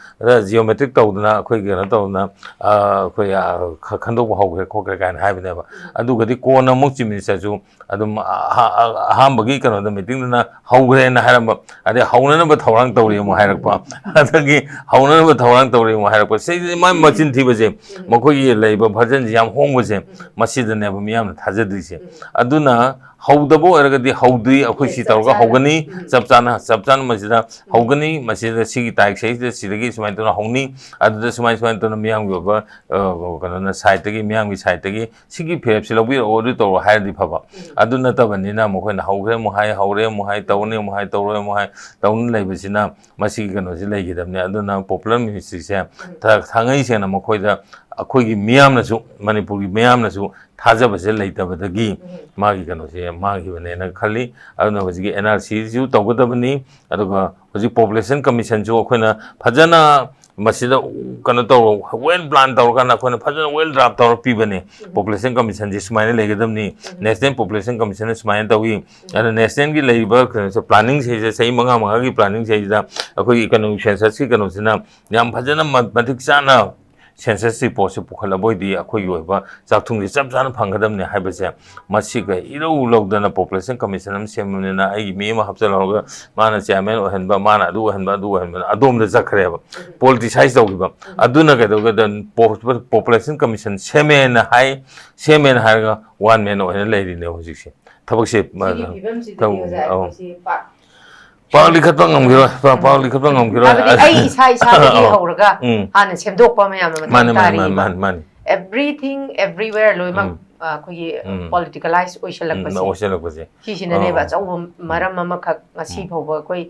ꯖꯤꯑꯣꯃꯦꯇ꯭ꯔꯤꯛ ꯇꯧꯗꯅ ꯑꯩꯈꯣꯏ ꯀꯩꯅꯣ ꯇꯧꯗꯅ ꯑꯩꯈꯣꯏ ꯈꯟꯗꯣꯛꯄ ꯍꯧꯈ꯭ꯔꯦ ꯀꯥꯏꯅ ꯍꯥꯏꯕꯅꯦꯕ ꯑꯗꯨꯒꯗꯤ ꯀꯣꯟꯅ ꯑꯃꯨꯛ ꯆꯤꯐ ꯃꯤꯅꯤꯁꯇꯔꯁꯨ ꯑꯗꯨꯝ ꯑꯍꯥꯟꯕꯒꯤ ꯀꯩꯅꯣꯗ ꯃꯤꯇꯤꯡꯗꯨꯅ ꯍꯧꯈ꯭ꯔꯦꯅ ꯍꯥꯏꯔꯝꯕ ꯑꯗꯩ ꯍꯧꯅꯅꯕ ꯊꯧꯔꯥꯡ ꯇꯧꯔꯤ ꯑꯃꯨꯛ ꯍꯥꯏꯔꯛꯄ ꯑꯗꯒꯤ ꯍꯧꯅꯅꯕ ꯊꯧꯔꯥꯡ ꯇꯧꯔꯤ ꯑꯃꯨꯛ ꯍꯥꯏꯔꯛꯄ ꯁꯤꯗꯤ ꯃꯥꯏ ꯃꯆꯤꯟ ꯊꯤꯕꯁꯦ ꯃꯈꯣꯏꯒꯤ ꯂꯩꯔꯤꯕ ꯚꯔꯖꯟꯁꯤ ꯌꯥꯝ ꯍꯣꯡꯕꯁꯦ ꯃꯁꯤꯗꯅꯦꯕ ꯃꯤꯌꯥꯝꯅ ꯊꯥꯖꯗ꯭ꯔꯤꯁꯦ ꯑꯗꯨꯅ ꯍꯧꯗꯕ ꯑꯣꯏꯔꯒꯗꯤ ꯍꯧꯗ꯭ꯔꯤ ꯑꯩꯈꯣꯏ ꯁꯤ ꯇꯧꯔꯒ ꯍꯧꯒꯅꯤ ꯆꯞ ꯆꯥꯅ ꯃꯁꯤꯗ ꯍꯧꯒꯅꯤ ꯃꯁꯤꯗ ꯁꯤꯒꯤ ꯇꯥꯔꯤꯛ ꯁꯤꯗ ꯁꯤꯗꯒꯤ ꯁꯨꯃꯥꯏꯅ ꯇꯧꯅ ꯍꯧꯅꯤ ꯑꯗꯨꯗ ꯁꯨꯃꯥꯏꯅ ꯇꯧꯅ ꯃꯤꯌꯥꯝꯒꯤ ꯑꯣꯏꯕ ꯀꯩꯅꯣꯅ ꯁꯥꯏꯠꯇꯒꯤ ꯃꯤꯌꯥꯝꯒꯤ ꯁꯥꯏꯠꯇꯒꯤ ꯁꯤꯒꯤ ꯐꯤꯔꯦꯞꯁꯤ ꯂꯧꯕꯤꯔꯛꯑꯣ ꯑꯗꯨ ꯇꯧꯔꯣ ꯍꯥꯏꯔꯗꯤ ꯐꯕ ꯑꯗꯨ ꯅꯠꯇꯕꯅꯤꯅ ꯃꯈꯣꯏꯅ ꯍꯧꯈ꯭ꯔꯦ ꯑꯃꯨꯛ ꯍꯥꯏ ꯍꯧꯔꯦ ꯑꯃꯨꯛ ꯍꯥꯏ ꯇꯧꯅꯤ ꯑꯃꯨꯛ ꯍꯥꯏ ꯇꯧꯔꯣꯏ ꯑꯃꯨꯛ ꯍꯥꯏ ꯇꯧꯅ ꯂꯩꯕꯁꯤꯅ ꯃꯁꯤꯒꯤ ꯀꯩꯅꯣꯁꯤ ꯂꯩꯈꯤꯗꯕꯅꯤ ꯑꯗꯨꯅ ꯄꯣꯄꯨꯂꯔ ꯃꯤꯅꯤꯁꯇ꯭ꯔꯤꯁꯦ ꯊꯥꯡꯉꯩ ꯁꯦꯡꯅ ꯃꯈꯣꯏꯗ ꯑꯩꯈꯣꯏꯒꯤ ꯃꯤꯌꯥꯝꯅꯁꯨ ꯃꯅꯤꯄꯨꯔꯒꯤ ꯃꯤꯌꯥꯝꯅꯁꯨ ꯊꯥꯖꯕꯁꯦ ꯂꯩꯇꯕꯗꯒꯤ ꯃꯥꯒꯤ ꯀꯩꯅꯣꯁꯦ ꯃꯥꯡꯈꯤꯕꯅꯦꯅ ꯈꯜꯂꯤ ꯑꯗꯨꯅ ꯍꯧꯖꯤꯛꯀꯤ NRCꯁꯨ ꯇꯧꯒꯗꯕꯅꯤ ꯑꯗꯨꯒ ꯍꯧꯖꯤꯛ ꯄꯣꯄꯨꯂꯦꯁꯟ ꯀꯃꯤꯁꯟꯁꯨ ꯑꯩꯈꯣꯏꯅ ꯐꯖꯅ ꯃꯁꯤꯗ ꯀꯩꯅꯣ ꯇꯧꯔ ꯋꯦꯜ ꯄ꯭ꯂꯥꯟ ꯇꯧꯔꯀꯥꯟꯗ ꯑꯩꯈꯣꯏꯅ ꯐꯖꯅ ꯋꯦꯜ ꯗ꯭ꯔꯥꯐ ꯇꯧꯔ ꯄꯤꯕꯅꯦ ꯄꯣꯄꯨꯂꯦꯁꯟ ꯀꯃꯤꯁꯟꯁꯤ ꯁꯨꯃꯥꯏꯅ ꯂꯩꯒꯗꯕꯅꯤ ꯅꯦꯁꯅꯦꯜ ꯄꯣꯄꯨꯂꯦꯁꯟ ꯀꯃꯤꯁꯟꯅ ꯁꯨꯃꯥꯏꯅ ꯇꯧꯏ ꯑꯗꯨꯅ ꯅꯦꯁꯅꯦꯜꯒꯤ ꯂꯩꯔꯤꯕ ꯀꯩꯅꯣꯁꯦ ꯄ꯭ꯂꯥꯅꯤꯡꯁꯤꯁꯦ ꯆꯍꯤ 5 ꯄ꯭ꯂꯥꯅꯤꯡꯁꯤꯗ ꯑꯩꯈꯣꯏꯒꯤ ꯏꯀꯣꯅꯣꯃꯤꯛ ꯁꯦꯟꯁꯁꯀꯤ ꯀꯩꯅꯣꯁꯤꯅ ꯌꯥꯝ ꯐꯖꯅ ꯃꯇꯤꯛ ꯆꯥꯅ ꯁꯦꯟꯁꯁ ꯔꯤꯄꯣꯔꯠꯁꯦ ꯄꯨꯈꯠꯂꯕ ꯑꯣꯏꯗꯤ ꯑꯩꯈꯣꯏꯒꯤ ꯑꯣꯏꯕ ꯆꯥꯛꯊꯨꯡꯁꯦ ꯆꯞ ꯆꯥꯅ ꯐꯪꯒꯗꯕꯅꯤ ꯍꯥꯏꯕꯁꯦ ꯃꯁꯤꯒ ꯏꯔꯧ ꯂꯧꯗꯅ ꯄꯣꯄꯨꯂꯦꯁꯟ ꯀꯃꯤꯁꯟ ꯑꯃ ꯁꯦꯝꯕꯅꯤꯅ ꯑꯩꯒꯤ ꯃꯤ ꯑꯃ ꯍꯥꯞꯆꯤꯜꯂꯧꯔꯒ ꯃꯥꯅ ꯆꯤꯌꯔꯃꯦꯟ ꯑꯣꯏꯍꯟꯕ ꯃꯥꯅ ꯑꯗꯨ ꯑꯣꯏꯍꯟꯕ ꯑꯗꯣꯝꯗ ꯆꯠꯈ꯭ꯔꯦꯕ ꯄꯣꯂꯤꯇꯤꯁꯥꯏꯁ ꯇꯧꯈꯤꯕ ꯑꯗꯨꯅ ꯀꯩꯗꯧꯒꯦꯗ ꯄꯣꯄꯨꯂꯦꯁꯟ ꯀꯃꯤꯁꯟ ꯁꯦꯝꯃꯦꯅ ꯍꯥꯏꯔꯒ ꯋꯥꯟ ꯃꯦꯟ ꯑꯣꯏꯅ ꯂꯩꯔꯤꯅꯦꯕ ꯍꯧꯖꯤꯛꯁꯦ ꯊꯕꯛꯁꯦ ꯄꯥꯛ ꯂꯤꯈꯠꯄ ꯉꯝꯈꯤꯔꯣꯏ ꯍꯥꯏꯕꯗꯤ ꯑꯩ ꯏꯁꯥꯗꯒꯤ ꯍꯧꯔꯒ ꯍꯥꯟꯅ ꯁꯦꯝꯗꯣꯛꯄ ꯃꯌꯥꯝꯅ ꯃꯊꯧ ꯇꯥꯔꯤꯕ everything everywhere ꯂꯣꯏꯅꯃꯛ ꯑꯩꯈꯣꯏꯒꯤ ꯄꯣꯂꯤꯇꯤꯀꯦꯂꯥꯏꯁ ꯑꯣꯏꯁꯜꯂꯛꯄꯁꯦ ꯁꯤꯁꯤꯅꯅꯦꯕ ꯑꯆꯧꯕ ꯃꯔꯝ ꯑꯃꯈꯛ ꯉꯁꯤ ꯐꯥꯎꯕ ꯑꯩꯈꯣꯏ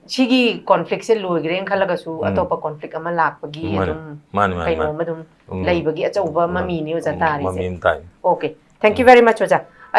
Sigi conflict se loigren khalagasu atopa conflict ama lakpagi adum kaino madum laibagi achauba mami ni oja tari se okay thank you very much oja